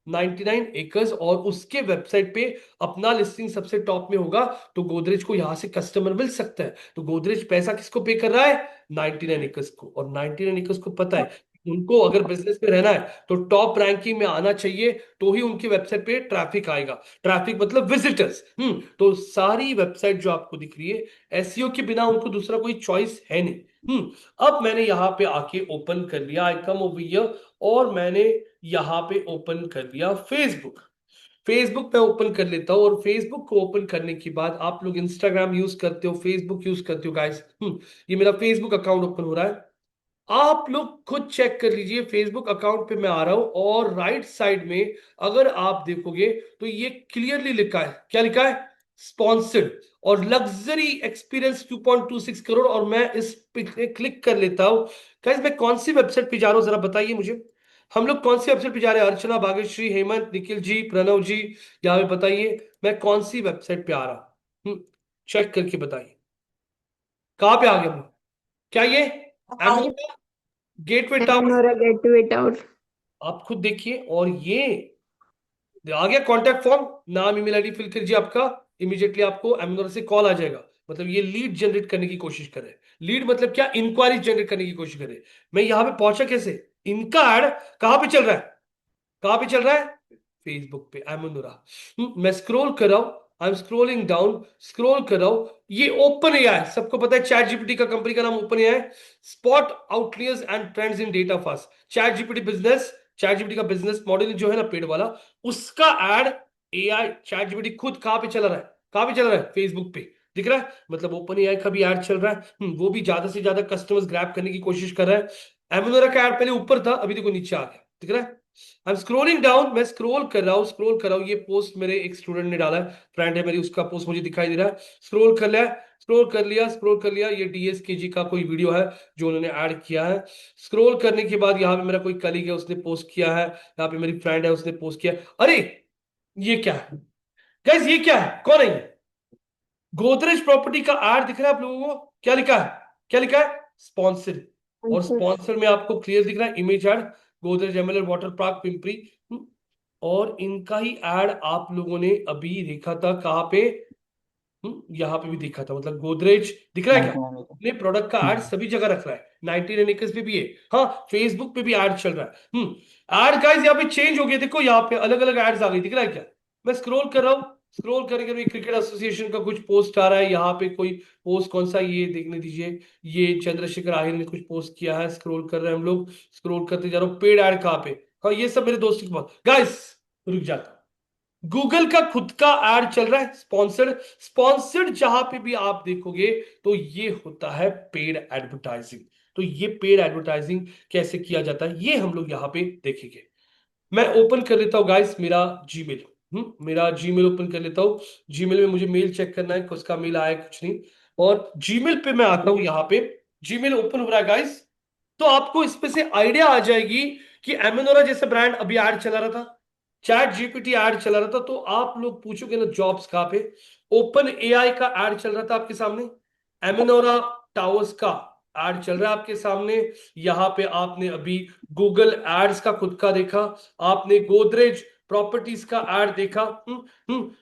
99 एकर्स। और उसके वेबसाइट पे अपना लिस्टिंग सबसे टॉप में होगा, तो गोदरेज को यहां से कस्टमर मिल सकता है। तो गोदरेज पैसा किसको पे कर रहा है? 99 एकर्स को। और 99 एकर्स को पता है उनको अगर बिजनेस में रहना है तो टॉप रैंकिंग में आना चाहिए, तो ही उनकी वेबसाइट पे ट्रैफिक आएगा। ट्रैफिक मतलब विजिटर्स। तो सारी वेबसाइट जो आपको दिख रही है, एसईओ के बिना उनको दूसरा कोई चॉइस है नहीं। अब मैंने यहां पे आके ओपन कर लिया, आई कम ओवर हियर, और मैंने यहां पे ओपन कर लिया फेसबुक। फेसबुक पे ओपन कर लेता हूं, और फेसबुक को ओपन करने के बाद आप लोग इंस्टाग्राम यूज करते हो, फेसबुक यूज करते हो गाइस। ये मेरा फेसबुक अकाउंट ओपन हो रहा है। आप लोग खुद चेक कर लीजिए, फेसबुक अकाउंट पे मैं आ रहा हूं, और राइट साइड में अगर आप देखोगे तो ये क्लियरली लिखा है। क्या लिखा है? स्पॉन्सर्ड और लग्जरी एक्सपीरियंस 2.26 करोड़। और मैं इस पे क्लिक कर लेता हूं। गाइस मैं कौन सी वेबसाइट पे जा रहा हूं जरा बताइए मुझे। हम लोग कौन सी वेबसाइट पे जा रहे हैं? अर्चना, भाग्यश्री, हेमंत, निखिल जी, प्रणव जी, यहाँ पे बताइए मैं कौन सी वेबसाइट पे आ रहा हूं। चेक करके बताइए कहां पे आ गया मैं। क्या ये gateway tower? Amanora Gateway Tower. आप खुद देखिए। और ये आ गया कॉन्टैक्ट फॉर्म, नाम ईमेल आईडी फिल कीजिए आपका, इमीडिएटली आपको अमेजोन से कॉल आ जाएगा। मतलब ये लीड जनरेट करने की कोशिश करे। लीड मतलब क्या? इंक्वायरी जनरेट करने की कोशिश करे। मैं यहां पे पहुंचा कैसे? इनका ऐड कहां पे चल रहा है? कहां पे चल रहा है? फेसबुक पे अमेनोरा। मैं स्क्रॉल कर रहा हूं, I am scrolling down, scroll कर रहा हूं। ये ओपन एआई, सबको पता है चैट जीपीटी का कंपनी का नाम OpenAI. Spot outliers and trends in data fast. ChatGPT business, ChatGPT का बिजनेस मॉडल जो है ना पेड वाला, उसका एड एआई चैट जीपीटी खुद कहाँ पे चला रहा है, कहाँ पे चला रहा है, फेसबुक पे दिख रहा है। मतलब ओपन एआई का भी ऐड चल रहा है। वो भी ज्यादा से ज्यादा कस्टमर्स ग्रैब करने की कोशिश कर रहा है। एमोनोरा का ऐड पहले ऊपर था, अभी देखो नीचे आ गया, दिख रहा है। आई एम स्क्रोलिंग डाउन, मैं स्क्रॉल कर रहा हूँ, स्क्रॉल कर रहा हूँ। ये पोस्ट मेरे एक स्टूडेंट ने डाला है, फ्रेंड है मेरी, उसका पोस्ट मुझे दिखाई दे रहा है। स्क्रॉल कर लिया, स्क्रॉल कर लिया, स्क्रॉल कर लिया। ये डीएसकेजी का कोई वीडियो है जो उन्होंने ऐड किया है। स्क्रॉल करने के बाद यहाँ पे मेरा कोई कलीग है, उसने पोस्ट किया है। यहाँ पे मेरी फ्रेंड है, उसने पोस्ट किया। अरे ये क्या है गाइस, ये क्या है, कौन है ये? गोदरेज प्रॉपर्टी का ऐड दिख रहा है आप लोगों को? क्या लिखा है, क्या लिखा है? स्पॉन्सर्ड। और स्पॉन्सर में आपको क्लियर दिख रहा है image add, Godrej MLR water park Pimpri. और इनका ही ऐड आप लोगों ने अभी देखा था कहाँ पे? यहाँ पे भी देखा था। मतलब गोदरेज दिख रहा है क्या? अपने प्रोडक्ट का ऐड सभी जगह रख रहा है। 99 एकर्स पे भी है, हाँ फेसबुक पे भी ऐड चल रहा है। ऐड गाइस यहाँ पे चेंज हो गया, देखो यहाँ पे अलग अलग एड्स आ गई, दिख रहा है क्या? मैं स्क्रॉल कर रहा हूँ, स्क्रॉल करके क्रिकेट एसोसिएशन का कुछ पोस्ट आ रहा है। यहाँ पे कोई पोस्ट कौन सा, ये देखने दीजिए, ये चंद्रशेखर आहिर ने कुछ पोस्ट किया है। स्क्रॉल कर रहे हैं हम लोग, स्क्रॉल करते जा रहा हूँ। पेड ऐड कहाँ पे? हाँ ये सब मेरे दोस्तों के पास। गाइस रुक जाता, गूगल का खुद का ऐड चल रहा है स्पॉन्सर्ड। स्पॉन्सर्ड जहां पे भी आप देखोगे तो ये होता है पेड एडवर्टाइजिंग। तो ये पेड एडवर्टाइजिंग कैसे किया जाता है ये हम लोग यहां पे देखेंगे। मैं ओपन कर लेता हूं गाइस मेरा जीमेल। मेरा जीमेल ओपन कर लेता हूं। जीमेल में मुझे मेल चेक करना है, उसका मेल आया है, कुछ नहीं। और जीमेल पे मैं आता हूं, यहाँ पे जीमेल ओपन हो रहा है गाइस। तो आपको इसमें से आइडिया आ जाएगी कि एमेनोरा जैसा ब्रांड अभी ऐड चला रहा था, चैट जीपीटी ऐड चला रहा था। तो आप लोग पूछोगे ना जॉब्स कहां पे? ओपन एआई का ऐड चल रहा था आपके सामने, एमेनोरा टावर्स का ऐड चल रहा है आपके सामने। यहां पे आपने अभी गूगल एड्स का खुद का देखा, आपने गोदरेज प्रॉपर्टीज का ऐड देखा,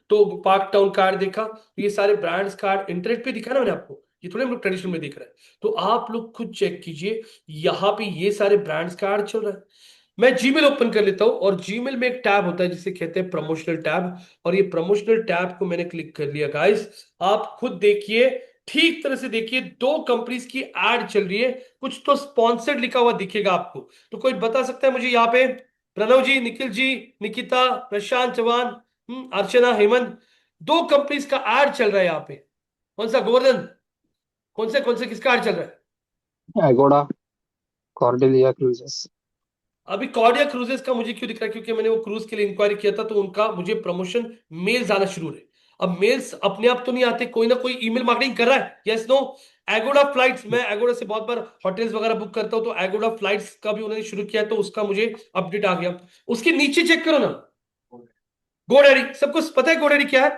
तो पार्क टाउन का ऐड देखा। तो ये सारे ब्रांड्स का ऐड इंटरनेट पे दिखा ना मैंने आपको, ये थोड़े हम लोग ट्रेडिशनल में देख रहे हैं। तो आप लोग खुद चेक कीजिए, यहाँ पे ये सारे ब्रांड्स का ऐड चल रहा है। मैं जीमेल ओपन कर लेता हूं, और जीमेल में एक टैब होता है जिसे कहते हैं प्रमोशनल टैब। और ये प्रमोशनल टैब को मैंने क्लिक कर लिया गाइस। आप खुद देखिए, ठीक तरह से देखिए, दो कंपनीज की ऐड चल रही है। कुछ तो स्पॉन्सर्ड लिखा हुआ दिखेगा आपको। तो कोई बता सकता है मुझे यहाँ पे? प्रणव जी, निखिल जी, निकिता, प्रशांत चौहान, अर्चना, हेमंत, दो कंपनीज का ऐड चल रहा है यहाँ पे। कौन सा गोवर्धन, कौन से किसका ऐड चल रहा है? एगोडा, कॉर्डेलिया क्रूजेस। अभी कॉर्डिया क्रूजेस का मुझे क्यों दिख रहा है? क्योंकि मैंने वो क्रूज के लिए इंक्वायरी किया था, तो उनका मुझे प्रमोशन मेल्स आना शुरू है। अब मेल्स अपने आप तो नहीं आते, कोई ना कोई ईमेल मार्केटिंग कर रहा है, यस नो? एगोडा फ्लाइट्स, मैं एगोडा से बहुत बार होटल्स वगैरह बुक करता हूं, तो एगोडा फ्लाइट्स का भी उन्होंने शुरू किया, तो उसका मुझे अपडेट आ गया। उसके नीचे चेक करो ना, गोडैडी। सबको पता है गोडैडी क्या है?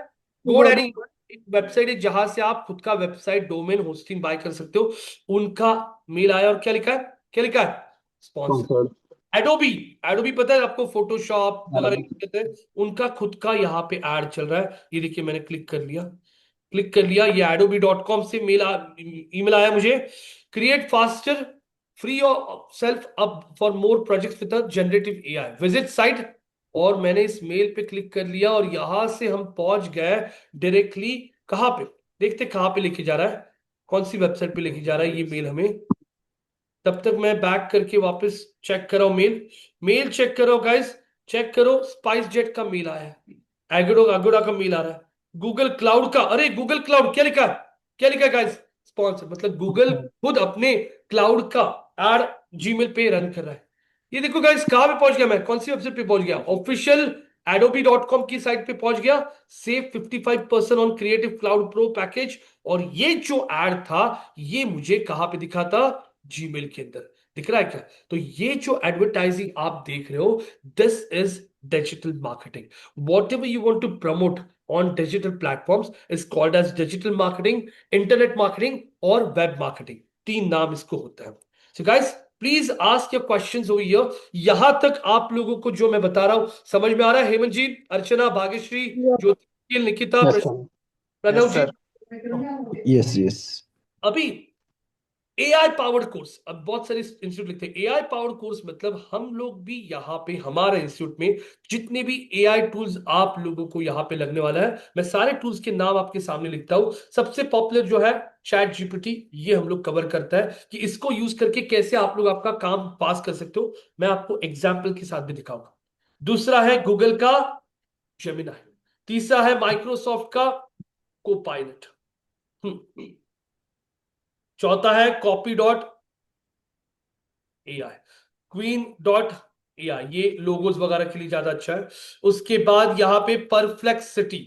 गोडैडी एक वेबसाइट है जहां से आप खुद का वेबसाइट डोमेन होस्टिंग बाय कर सकते हो। उनका मेल आया, और क्या लिखा है, क्या लिखा है? स्पॉन्सर। एडोबी, एडोबी पता है आपको, फोटोशॉप वगैरह यूज करते हैं, उनका खुद का यहाँ पे ऐड चल रहा है। ये देखिए मैंने क्लिक कर लिया, क्लिक कर लिया। ये adobe.com से ईमेल आया मुझे। Create faster free your self up for more projects with generative AI, visit site. और मैंने इस मेल पे क्लिक कर लिया, और यहां से हम पहुंच गए डायरेक्टली कहां पे? देखते कहां पे लेके जा रहा है, कौन सी वेबसाइट पे लेके जा रहा है ये मेल हमें। तब तक मैं बैक करके वापस चेक कर रहा हूं मेल। मेल चेक करो गाइस, चेक करो। स्पाइस जेट का मेल आया है, एगोडा एगोडा का मेल आ रहा है, गूगल क्लाउड का। अरे गूगल क्लाउड क्या लिखा है, क्या लिखा है गाइस? स्पॉन्सर। मतलब गूगल खुद अपने क्लाउड का एड जीमेल पे रन कर रहा है। ये देखो गाइस कहां पे पहुंच गया मैं, कौन सी वेबसाइट पे पहुंच गया? ऑफिशियल adobe.com की साइट पे पहुंच गया। Save 55% on creative cloud pro package. और ये जो एड था, ये मुझे कहां पे दिखा था? जीमेल के अंदर दिख रहा है क्या? तो ये जो एडवर्टाइजिंग आप देख रहे हो, this is digital marketing. Whatever you want to promote on digital platforms is called as digital marketing, internet marketing और वेब मार्केटिंग। तीन नाम इसको होता है। So guys please ask your questions over here. यहां तक आप लोगों को जो मैं बता रहा हूं समझ में आ रहा है? Hemant ji, Archana, Bhagyashree, Jyoti, Nikita, yes sir. Pranav ji. Yes yes. अभी एआई पावर्ड कोर्स, अब बहुत सारे इंस्टीट्यूट लिखते हैं एआई पावर्ड कोर्स, मतलब हम लोग भी यहाँ पे हमारे इंस्टीट्यूट में जितने भी एआई टूल्स आप लोगों को यहाँ पे लगने वाला है, मैं सारे टूल्स के नाम आपके सामने लिखता हूं। सबसे पॉपुलर जो है चैट जीपीटी, ये हम लोग कवर करता है कि इसको यूज करके कैसे आप लोग आपका काम पास कर सकते हो, मैं आपको एग्जाम्पल के साथ भी दिखाऊंगा। दूसरा है गूगल का जेमिनाई, तीसरा है माइक्रोसॉफ्ट का कोपायलट, चौथा है copy dot AI, queen dot AI, ये लोगोस वगैरह के लिए ज्यादा अच्छा है। उसके बाद यहां पे परफ्लेक्सिटी,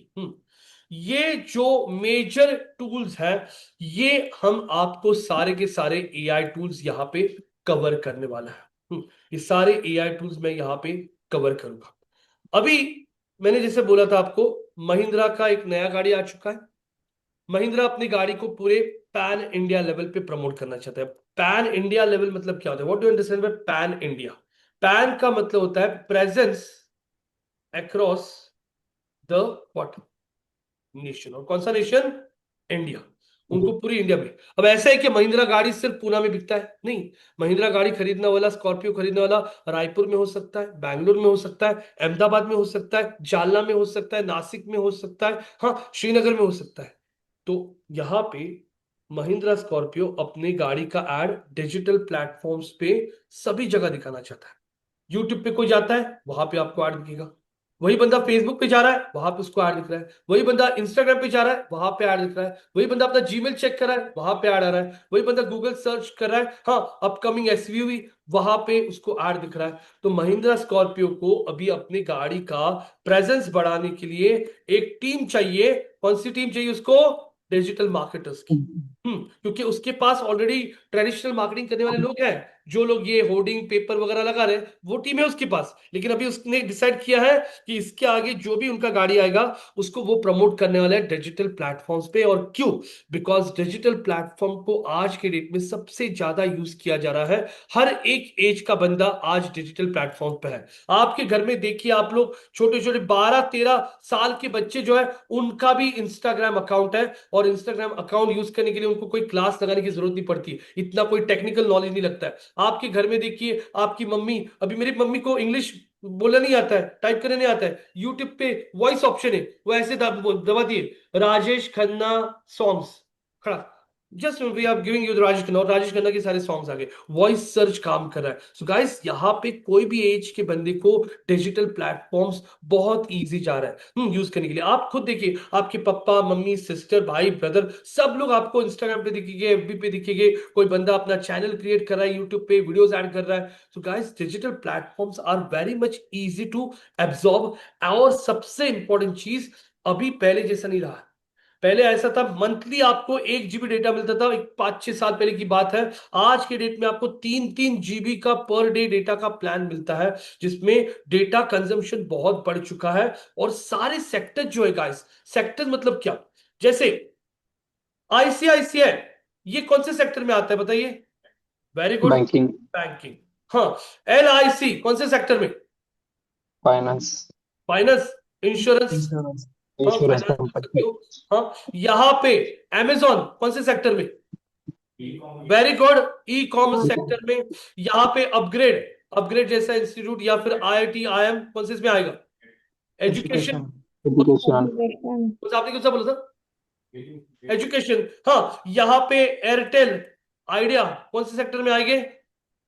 ये जो मेजर टूल्स हैं, ये हम आपको सारे के सारे एआई टूल्स यहां पे कवर करने वाला है। ये सारे एआई टूल्स मैं यहां पे कवर करूंगा। अभी मैंने जैसे बोला था आपको, महिंद्रा का एक नया गाड़ी आ चुका है। महिंद्रा अपनी गाड़ी को पूरे पैन इंडिया लेवल पे प्रमोट करना चाहता है। पैन इंडिया लेवल मतलब क्या होता है? What do understand by pan India? Pan का मतलब होता है presence across the what nation, और कौन सा नेशन? इंडिया। उनको पूरी इंडिया में। अब ऐसा है कि महिंद्रा गाड़ी सिर्फ पूना में बिकता है? नहीं, महिंद्रा गाड़ी खरीदने वाला, स्कॉर्पियो खरीदने वाला रायपुर में हो सकता है, बैंगलोर में हो सकता है, अहमदाबाद में हो सकता है, जालना में हो सकता है, नासिक में हो सकता है, हाँ श्रीनगर में हो सकता है। तो यहां पे महिंद्रा स्कॉर्पियो अपनी गाड़ी का एड डिजिटल प्लेटफॉर्म्स पे सभी जगह दिखाना चाहता है। यूट्यूब पे कोई जाता है, वहां पे आपको ऐड दिखेगा। वही बंदा फेसबुक पे जा रहा है, वहां पे उसको ऐड दिख रहा है। वही बंदा इंस्टाग्राम पे जा रहा है, वहां पे ऐड दिख रहा है। वही बंदा अपना जीमेल चेक कर रहा है, वहां पे ऐड आ रहा है। वही बंदा गूगल सर्च कर रहा है, हाँ अपकमिंग एसयूवी, वहां पे उसको ऐड दिख रहा है। तो महिंद्रा स्कॉर्पियो को अभी अपनी गाड़ी का प्रेजेंस बढ़ाने के लिए एक टीम चाहिए। कौन सी टीम चाहिए उसको? डिजिटल मार्केटर्स की। क्योंकि उसके पास ऑलरेडी ट्रेडिशनल मार्केटिंग करने वाले लोग हैं, जो लोग ये होर्डिंग पेपर वगैरह लगा रहे हैं, वो टीम है उसके पास। लेकिन अभी उसने डिसाइड किया है कि इसके आगे जो भी उनका गाड़ी आएगा, उसको वो प्रमोट करने वाला है डिजिटल प्लेटफॉर्म्स पे। और क्यों? बिकॉज डिजिटल प्लेटफॉर्म को आज के डेट में सबसे ज्यादा यूज किया जा रहा है। हर एक एज का बंदा आज डिजिटल प्लेटफॉर्म पे है। आपके घर में देखिए, आप लोग छोटे छोटे 12-13 साल के बच्चे जो है, उनका भी इंस्टाग्राम अकाउंट है, और इंस्टाग्राम अकाउंट यूज करने के लिए उनको कोई क्लास लगाने की जरूरत नहीं पड़ती, इतना कोई टेक्निकल नॉलेज नहीं लगता है। आपके घर में देखिए, आपकी मम्मी, अभी मेरी मम्मी को इंग्लिश बोलना नहीं आता है, टाइप करने नहीं आता है, यूट्यूब पे वॉइस ऑप्शन है, वो ऐसे दबा दिए राजेश खन्ना सॉन्ग्स, खड़ा, just we are giving you Rajesh Khanna, और राजेश खन्ना के सारे सॉन्ग्स आ गए। वॉइस सर्च काम कर रहा है। सो गाइस, यहाँ पे कोई भी एज के बंदे को डिजिटल प्लेटफॉर्म्स बहुत इजी जा रहा है यूज करने के लिए। आप खुद देखिए, आपके पापा मम्मी सिस्टर भाई ब्रदर सब लोग आपको इंस्टाग्राम पे दिखेंगे, एफबी पे दिखेंगे, कोई बंदा अपना चैनल क्रिएट कर रहा है, यूट्यूब पे वीडियोस ऐड कर रहा है। So guys, digital platforms are very much easy to absorb. और सबसे इंपॉर्टेंट चीज, अभी पहले जैसा नहीं रहा। पहले ऐसा था, मंथली आपको 1 GB डेटा मिलता था, 5-6 साल पहले की बात है। आज के डेट में आपको 3-3 GB का पर डे डेटा का प्लान मिलता है, जिसमें डेटा कंजम्पशन बहुत बढ़ चुका है। और सारे सेक्टर जो है गाइस, सेक्टर मतलब क्या? जैसे आईसीआईसीआई, ये कौन से सेक्टर में आता है बताइए? Very good, banking, banking. हाँ, एलआईसी कौन से सेक्टर में? फाइनेंस, फाइनेंस, इंश्योरेंस, हाँ इंश्योरेंस फाइनेंस कर सकते कंपनी, हो। हाँ, यहाँ पे अमेजॉन कौन से सेक्टर में? Very good, e commerce sector में। यहाँ पे अपग्रेड, अपग्रेड जैसा इंस्टीट्यूट या फिर आईआईटी आईएम कौन से इसमें आएगा? एजुकेशन। एजुकेशन, आपने कौन सा बोला था? एजुकेशन। हाँ, यहाँ पे एयरटेल आइडिया कौन से सेक्टर में आएंगे?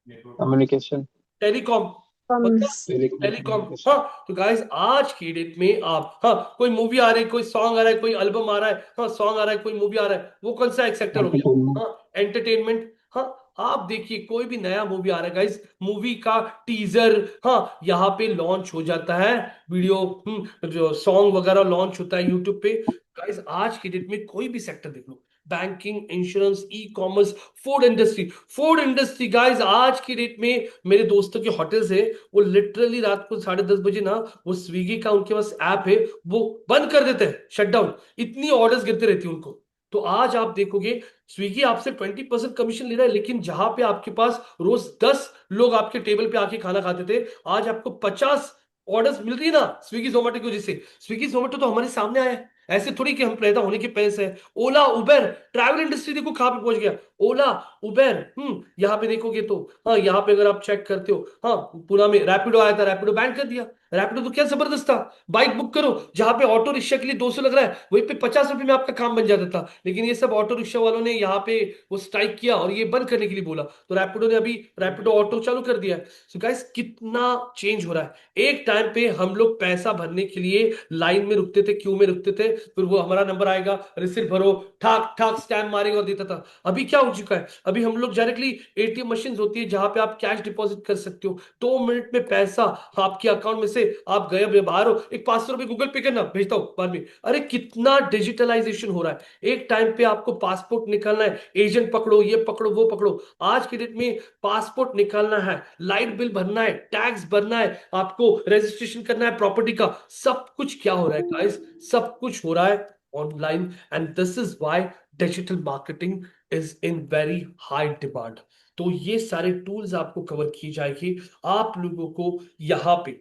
Communication, telecom, telecom. हाँ, तो गाइस आज की डेट में आप, हाँ कोई मूवी आ रही है, कोई सॉन्ग आ रहा है, कोई एल्बम आ रहा है, हाँ सॉन्ग आ रहा है, कोई मूवी आ रहा है, वो कौन सा एक सेक्टर हो गया? हाँ, एंटरटेनमेंट। हाँ, आप देखिए कोई भी नया मूवी आ रहा है गाइस, मूवी का टीजर, हाँ यहाँ पे लॉन्च हो जाता है, वीडियो जो सॉन्ग वगैरह लॉन्च होता है यूट्यूब पे। गाइस आज की डेट में कोई भी सेक्टर देख लो, banking, insurance, e commerce, food industry. Food industry guys आज की डेट में, मेरे दोस्तों के होटल्स है, वो लिटरली रात को 10:30 बजे ना, वो स्विगी का उनके पास ऐप है, वो बंद कर देते हैं, शट डाउन, इतनी ऑर्डर्स गिरते रहती है उनको। तो आज आप देखोगे, स्विगी आपसे 20% कमीशन ले रहा है, लेकिन जहां पे आपके पास रोज 10 लोग आपके टेबल पे आके खाना खाते थे, आज आपको 50 ऑर्डर्स मिल रही है ना, स्विगी जोमेटो की वजह से। स्विगी जोमेटो तो हमारे सामने आया है, ऐसे थोड़ी कि हम पैदा होने के पैसे है। ओला उबर, ट्रैवल इंडस्ट्री देखो कहां पे पहुंच गया। ओला, उबेर, यहाँ पे देखोगे तो हाँ, यहाँ पे अगर आप चेक करते हो, हाँ, पुणे में रैपिडो आया था, रैपिडो बैन कर दिया। रैपिडो तो क्या जबरदस्त था, बाइक बुक करो, जहां पे ऑटो रिक्शा के लिए 200 लग रहा है वहीं पे 50 रुपए में आपका काम बन जाता था। लेकिन ये सब ऑटो रिक्शा वालों ने यहाँ पे वो स्ट्राइक किया और ये बंद करने के लिए बोला, तो रैपिडो ने अभी रैपिडो ऑटो चालू कर दिया है। सो गाइस, कितना चेंज हो रहा है। एक टाइम पे हम लोग पैसा भरने के लिए लाइन में रुकते थे, क्यू में रुकते थे, फिर वो हमारा नंबर आएगा, रिसिप्ट भरो, ठाक ठाक स्टैम्प मारेगा और देता था। अभी क्या हो चुका है, अभी हम लोग डायरेक्टली एटीएम मशीन होती है जहां पे आप कैश डिपॉजिट कर सकते हो, 2 मिनट में पैसा आपके अकाउंट में से आप गए बाहर हो, एक 500 रुपए गूगल पे करना, भेजता हूं बाद में। अरे कितना डिजिटलाइजेशन हो रहा है। एक टाइम पे आपको पासपोर्ट निकालना है, एजेंट पकड़ो, ये पकड़ो, वो पकड़ो। आज के डेट में पासपोर्ट निकालना है, लाइट बिल भरना है, टैक्स भरना है, आपको रजिस्ट्रेशन करना है प्रॉपर्टी का, सब कुछ क्या हो रहा है गाइस, सब कुछ हो रहा है online. And this is why digital marketing is in very high demand. तो ये सारे टूल्स आपको कवर की जाएगी। आप लोगों को यहां पे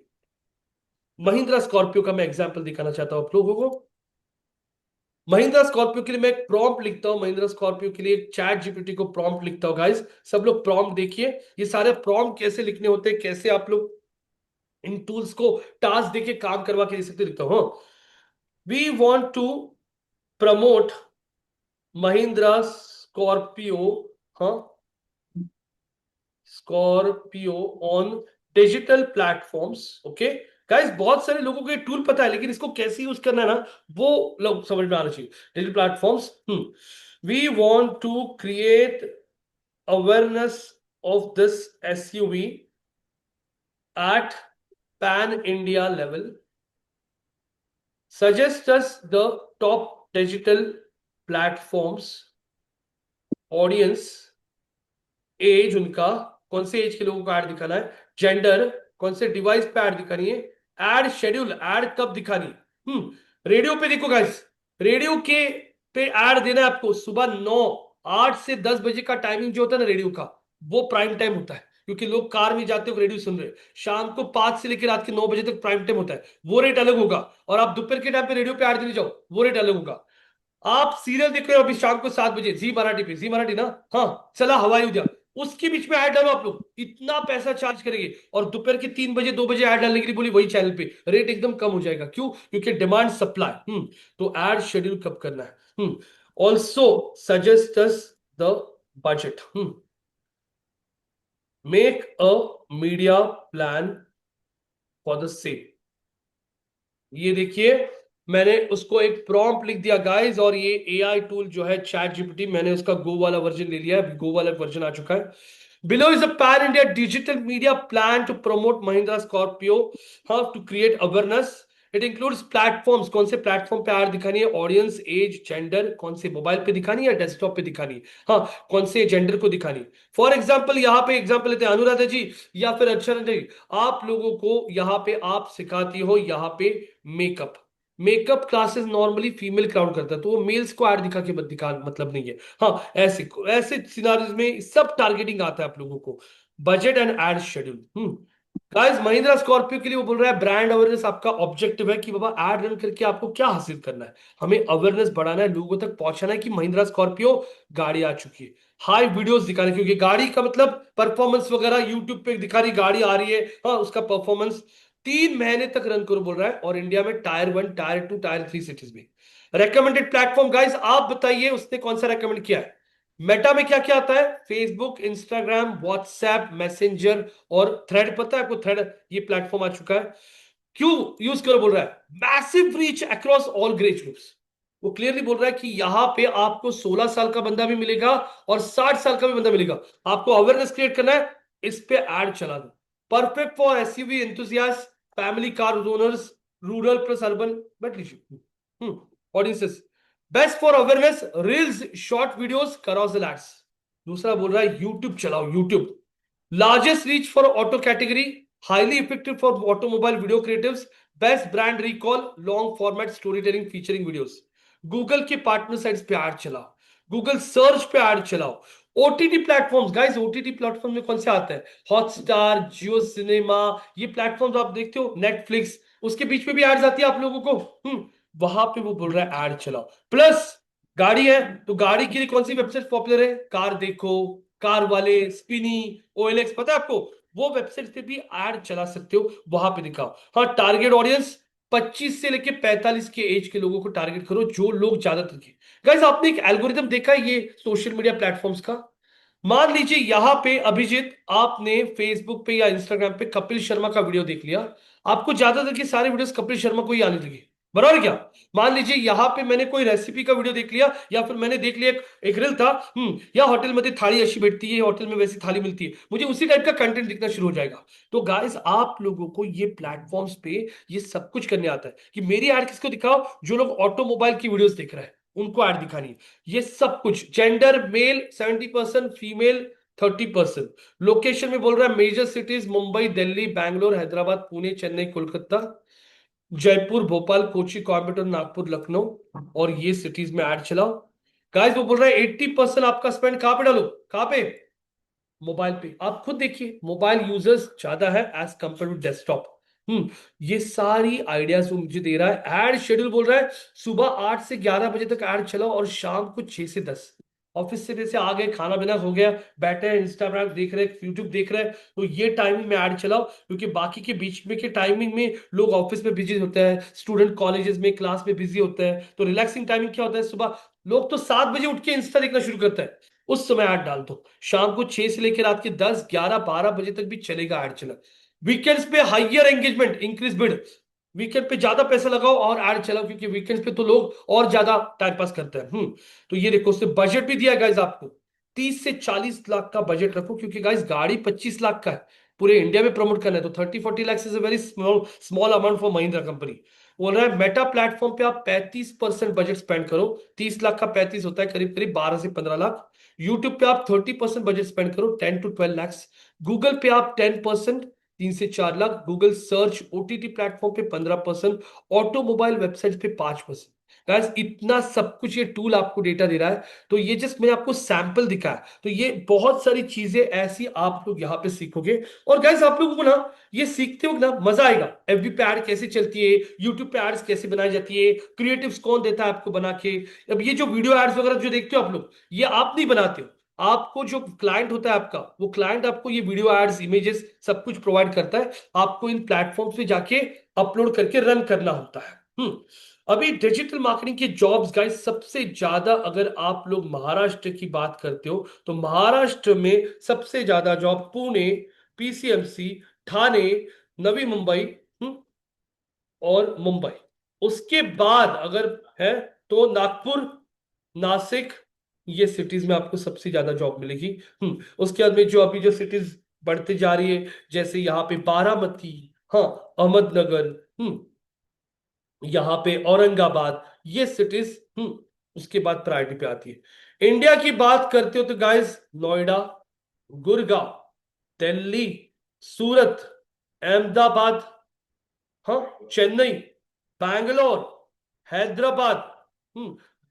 महिंद्रा स्कॉर्पियो का मैं एग्जांपल दिखाना चाहता हूं आप लोगों को। महिंद्रा स्कॉर्पियो के लिए मैं एक प्रॉम्प्ट लिखता हूं, महिंद्रा स्कॉर्पियो के लिए चैट जीपीटी को प्रॉम्प्ट लिखता हूं गाइस। सब लोग प्रॉम्प्ट देखिए, ये सारे प्रॉम्प्ट कैसे लिखने होते हैं, कैसे आप लोग इन टूल्स को टास्क देके काम करवा के दे सकते, लिखता हूं। We want to promote Mahindra Scorpio, हाँ, Scorpio on digital platforms. Okay guys, बहुत सारे लोगों को ये टूल पता है, लेकिन इसको कैसे यूज करना है ना, वो लोग समझ में आना चाहिए। Digital platforms, we want to create awareness of this SUV at pan India level, suggest us the top digital platforms, audience, age, उनका कौन से एज के लोगों को ऐड दिखाना है, जेंडर, कौन से डिवाइस पे ऐड दिखानी है, ऐड शेड्यूल, ऐड कब दिखानी है। रेडियो पे देखो गाइस, रेडियो के पे ऐड देना है आपको सुबह 8 से 10 बजे का टाइमिंग जो होता है ना रेडियो का, वो प्राइम टाइम होता है, क्योंकि लोग कार में जाते हो रेडियो सुन रहे हैं। शाम को 5 से लेकर रात के 9 बजे तक प्राइम टाइम होता है, वो रेट अलग होगा। और आप दोपहर के टाइम पे रेडियो पे ऐड देने जाओ, वो रेट अलग होगा। आप सीरियल देख रहे हो अभी शाम को 7 बजे, जी मराठी पे, जी मराठी ना, हाँ, चला हवाई उद्या, उसके बीच में ऐड डालो आप लोग, इतना पैसा चार्ज करेंगे। और दोपहर के 3 बजे 2 बजे ऐड डालने के लिए बोली वही चैनल पे, रेट एकदम कम हो जाएगा। क्यों? क्योंकि डिमांड सप्लाई। तो ऐड शेड्यूल कब करना है। Also suggest us the budget, make a media plan for the same. ये देखिए, मैंने उसको एक प्रॉम्प्ट लिख दिया गाइस, और ये एआई टूल जो है चैट जीपीटी, मैंने उसका गो वाला वर्जन ले लिया है, गो वाला वर्जन आ चुका है। Below is a pan India digital media plan to promote Mahindra Scorpio, how to create awareness. It includes platforms, कौन से प्लेटफॉर्म पे ऐड दिखानी है, ऑडियंस, एज, जेंडर, कौन से मोबाइल पे दिखानी है या डेस्कटॉप पे दिखानी है, हाँ, कौन से जेंडर को दिखानी है। फॉर एग्जाम्पल, यहाँ पे एग्जाम्पल लेते हैं अनुराधा जी या फिर अर्चना जी, आप लोगों को यहाँ पे आप सिखाती हो यहाँ पे makeup. Makeup classes normally female crowd करता है, तो वो मेल्स को ऐड दिखा के मत दिखा मतलब नहीं है। हाँ, ऐसे ऐसे सिनारियोज में सब टारगेटिंग आता है आप लोगों को। Budget and ad schedule. Guys, Mahindra Scorpio के लिए वो बोल रहा है ब्रांड अवेयरनेस आपका ऑब्जेक्टिव है कि बाबा एड रन करके आपको क्या हासिल करना है, हमें अवेयरनेस बढ़ाना है, लोगों तक पहुंचाना है कि महिंद्रा स्कॉर्पियो गाड़ी आ चुकी है। हाई वीडियोस दिखाने, क्योंकि गाड़ी का मतलब परफॉर्मेंस वगैरह यूट्यूब पे दिखा रही गाड़ी आ रही है, हाँ, उसका परफॉर्मेंस 3 महीने तक रन करो बोल रहा है, और इंडिया में टायर 1, टायर 2, टायर 3 सिटीज में। रेकमेंडेड प्लेटफॉर्म गाइस, आप बताइए उसने कौन सा रेकमेंड किया है। मेटा में क्या क्या आता है, फेसबुक, इंस्टाग्राम, व्हाट्सएप, मैसेंजर और थ्रेड। पता है आपको थ्रेड, ये प्लेटफॉर्म आ चुका है। क्यों यूज करो बोल रहा है, massive reach across all grades groups. वो क्लियरली बोल रहा है कि यहां पे आपको 16 साल का बंदा भी मिलेगा और 60 साल का भी बंदा मिलेगा। आपको अवेयरनेस क्रिएट करना है, इस पे ऐड चला दो। Perfect for SUV enthusiast, family car owners, rural plus urban, बैठ लीजिए audiences. Best for awareness, reels, short videos, कराओ एड्स। दूसरा बोल रहा है यूट्यूब चलाओ, YouTube. Largest reach for auto category, highly effective for automobile video creatives, best brand recall, long format story telling featuring videos. Google के पार्टनर साइट्स पे ऐड चलाओ, गूगल सर्च पे ऐड चलाओ। OTT platforms guys, OTT platform में कौन से आते हैं, हॉटस्टार, जियो सिनेमा, ये प्लेटफॉर्म्स आप देखते हो, नेटफ्लिक्स, उसके बीच में भी एड्स आती है आप लोगों को। वहां पे वो बोल रहा है ऐड चलाओ। प्लस गाड़ी है तो गाड़ी के लिए कौन सी वेबसाइट पॉपुलर है? कार देखो, कार वाले, स्पिनी, OLX, पता है आपको? वो वेबसाइट पे भी ऐड चला सकते हो, वहां पे दिखाओ। हाँ, टारगेट ऑडियंस 25 से लेके 45 के एज के लोगों को टारगेट करो, जो लोग ज्यादातर के। गाइस, आपने एक एल्गोरिथम देखा है ये सोशल मीडिया प्लेटफॉर्म्स का? मान लीजिए यहां पे अभिजीत आपने फेसबुक पे या इंस्टाग्राम पे कपिल शर्मा का वीडियो देख लिया, आपको ज्यादातर के सारे वीडियोस कपिल शर्मा को ही आने लगे, बराबर क्या? मान लीजिए यहां पे मैंने कोई रेसिपी का वीडियो देख लिया, या फिर मैंने देख लिया एक रील था, या होटल में थाली अच्छी बैठती है, होटल में वैसी थाली मिलती है, मुझे उसी टाइप का कंटेंट दिखना शुरू हो जाएगा। तो गाइस, आप लोगों को ये प्लेटफॉर्म्स पे ये सब कुछ करने आता है कि मेरी ऐड किसको दिखाओ? जो लोग ऑटोमोबाइल की वीडियोस देख रहे हैं उनको ऐड दिखानी है। ये सब कुछ जेंडर, मेल 70%, फीमेल 30%। लोकेशन में बोल रहा है मेजर सिटीज मुंबई, दिल्ली, बैंगलोर, हैदराबाद, पुणे, चेन्नई, कोलकाता, जयपुर, भोपाल, कोची, कोयम्बटूर, नागपुर, लखनऊ, और ये सिटीज में ऐड चलाओ। गाइस, वो बोल रहा है 80% आपका स्पेंड कहां पे डालो? कहां पे? मोबाइल पे। आप खुद देखिए, मोबाइल यूजर्स ज्यादा है एज कंपेयर टू डेस्कटॉप। ये सारी आइडियाज वो मुझे दे रहा है। एड शेड्यूल बोल रहा है सुबह 8 से 11 बजे तक ऐड चलाओ, और शाम को 6 से 10। ऑफिस से जैसे आ गए, खाना पीना हो गया, बैठे हैं, इंस्टाग्राम देख रहे हैं, यूट्यूब देख रहे हैं, तो ये टाइमिंग में ऐड चलाओ, क्योंकि बाकी के बीच में के टाइमिंग में लोग ऑफिस में बिजी होते हैं, स्टूडेंट कॉलेजेस में क्लास में बिजी होते हैं, तो रिलैक्सिंग टाइमिंग क्या होता है? सुबह लोग तो 7 बजे उठ के इंस्टा देखना शुरू करते हैं, उस समय ऐड डाल दो। शाम को 6 से लेकर रात के 10, 11, 12 बजे तक भी चलेगा ऐड चला। वीकेंड्स पे higher engagement, increase bid, weekend पे ज्यादा पैसा लगाओ और ऐड चलाओ, क्योंकि वीकेंड्स पे तो लोग और ज्यादा टाइम पास करते हैं। तो ये देखो, उससे बजट भी दिया गाइस आपको, 30 से 40 लाख का बजट रखो, क्योंकि गाइस गाड़ी 25 लाख का है, पूरे इंडिया में प्रमोट करना है, तो 30-40 lakh is a very small small amount for Mahindra company. बोल रहा है मेटा प्लेटफॉर्म पे आप 35% बजट स्पेंड करो, 30 लाख का 35 होता है करीब करीब 12 से 15 लाख। यूट्यूब पे आप 30% बजट स्पेंड करो, 10 to 12 lakhs। गूगल पे आप 10%, 3 से 4 lakh. Google search OTT platform पे 15%, ऑटोमोबाइल वेबसाइट पे 5%। गाइस, इतना सब कुछ ये टूल आपको डेटा दे रहा है, तो ये जस्ट मैंने आपको सैंपल दिखाया, तो ये बहुत सारी चीजें ऐसी आप लोग यहाँ पे सीखोगे। और गाइस, आप लोगों को ना ये सीखते वक्त ना मजा आएगा। एफबी पे एड कैसे चलती है, यूट्यूब पे एड्स कैसे बनाई जाती है, क्रिएटिव्स कौन देता है आपको बना के। अब ये जो वीडियो एड्स वगैरह जो देखते हो आप लोग, ये आप नहीं बनाते हो, आपको जो क्लाइंट होता है आपका, वो क्लाइंट आपको ये वीडियो एड्स, इमेजेस सब कुछ प्रोवाइड करता है, आपको इन प्लेटफॉर्म्स पे जाके अपलोड करके रन करना होता है। अभी डिजिटल मार्केटिंग के जॉब्स गाइस, सबसे ज्यादा अगर आप लोग महाराष्ट्र की बात करते हो, तो महाराष्ट्र में सबसे ज्यादा जॉब पुणे, PCMC, ठाणे, नवी मुंबई, और मुंबई। उसके बाद अगर है तो नागपुर, नासिक, ये सिटीज में आपको सबसे ज्यादा जॉब मिलेगी। उसके बाद में जो अभी जो सिटीज बढ़ते जा रही है, जैसे यहाँ पे बारामती, हाँ, अहमदनगर, यहाँ पे औरंगाबाद, ये सिटीज उसके बाद प्रायोरिटी पे आती है। इंडिया की बात करते हो तो गाइस, नोएडा, गुड़गांव, दिल्ली, सूरत, अहमदाबाद, हाँ, Chennai, Bangalore, Hyderabad,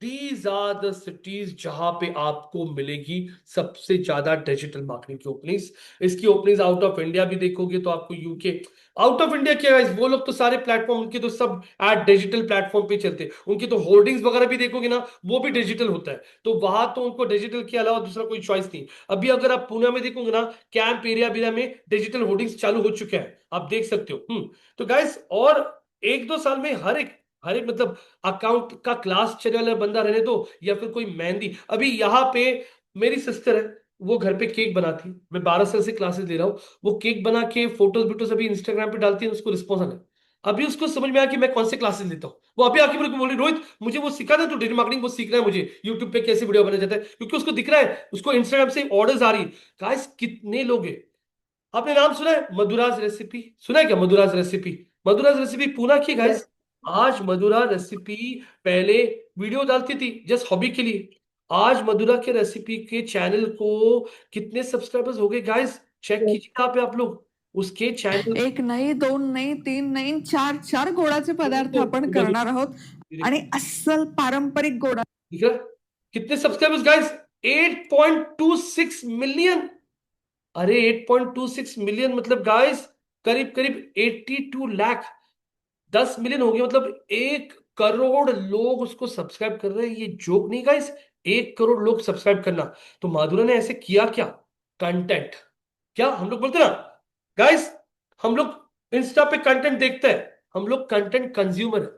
these are the cities जहां पे आपको मिलेगी सबसे ज्यादा डिजिटल मार्केटिंग की ओपनिंग्स। इसकी ओपनिंग्स आउट ऑफ इंडिया भी देखोगे तो आपको यूके, आउट ऑफ इंडिया क्या है, वो लोग तो सारे प्लेटफॉर्म उनके तो सब एड डिजिटल प्लेटफॉर्म पे चलते हैं, उनके तो होर्डिंग्स वगैरह भी देखोगे ना, वो भी डिजिटल होता है, तो वहां तो उनको डिजिटल के अलावा दूसरा कोई चॉइस नहीं। अभी अगर आप पुणे में देखोगे ना, कैंप एरिया में डिजिटल होर्डिंग्स चालू हो चुके हैं, आप देख सकते हो। तो गाइस, और 1-2 साल में हर एक मतलब अकाउंट का क्लास चलने वाला बंदा रहने दो, या फिर कोई मेहंदी। अभी यहाँ पे मेरी सिस्टर है, वो घर पे केक बनाती है, मैं 12 साल से क्लासेस ले रहा हूँ, वो केक बना के फोटोज वीटोज अभी इंस्टाग्राम पे डालती है, उसको रिस्पॉन्स आना है। अभी उसको समझ में आया कि मैं कौन से क्लासेस लेता हूँ, वो अभी आके मेरे को बोल रही, रोहित मुझे वो सिखा दे, तो डिजिटल मार्केटिंग वो सीखना है मुझे, यूट्यूब पे कैसे वीडियो बनाया जाता है, क्योंकि उसको दिख रहा है, उसको इंस्टाग्राम से ऑर्डर्स आ रही है। गाइस, कितने लोग हैं, आपने नाम सुना है मधुराज रेसिपी? सुना है क्या मधुराज रेसिपी? मधुराज रेसिपी पूना की गाइस। आज मधुरा रेसिपी पहले वीडियो डालती थी जस्ट हॉबी के लिए, आज मधुरा के रेसिपी के चैनल को कितने सब्सक्राइबर्स हो गए गाइस, चेक कीजिए यहाँ पे आप लोग उसके चॅनल। एक नाही, दोन नाही, तीन नाही, चार चार गोडाचे पदार्थ आपण करणार आहोत आणि अस्सल पारंपरिक गोडा. दिख रहा है? कितने सब्सक्राइबर्स गाइस? 8.26 मिलियन। अरे 8.26 मिलियन मतलब गाइस करीब करीब 82 लाख, 10 मिलियन हो गया, मतलब 1 करोड़ लोग उसको सब्सक्राइब कर रहे हैं, ये जोक नहीं गाइस। 1 करोड़ लोग सब्सक्राइब करना। तो माधुरा ने ऐसे किया क्या? कंटेंट। क्या हम लोग बोलते ना गाइस, हम लोग इंस्टा पे कंटेंट देखते हैं, हम लोग कंटेंट कंज्यूमर है।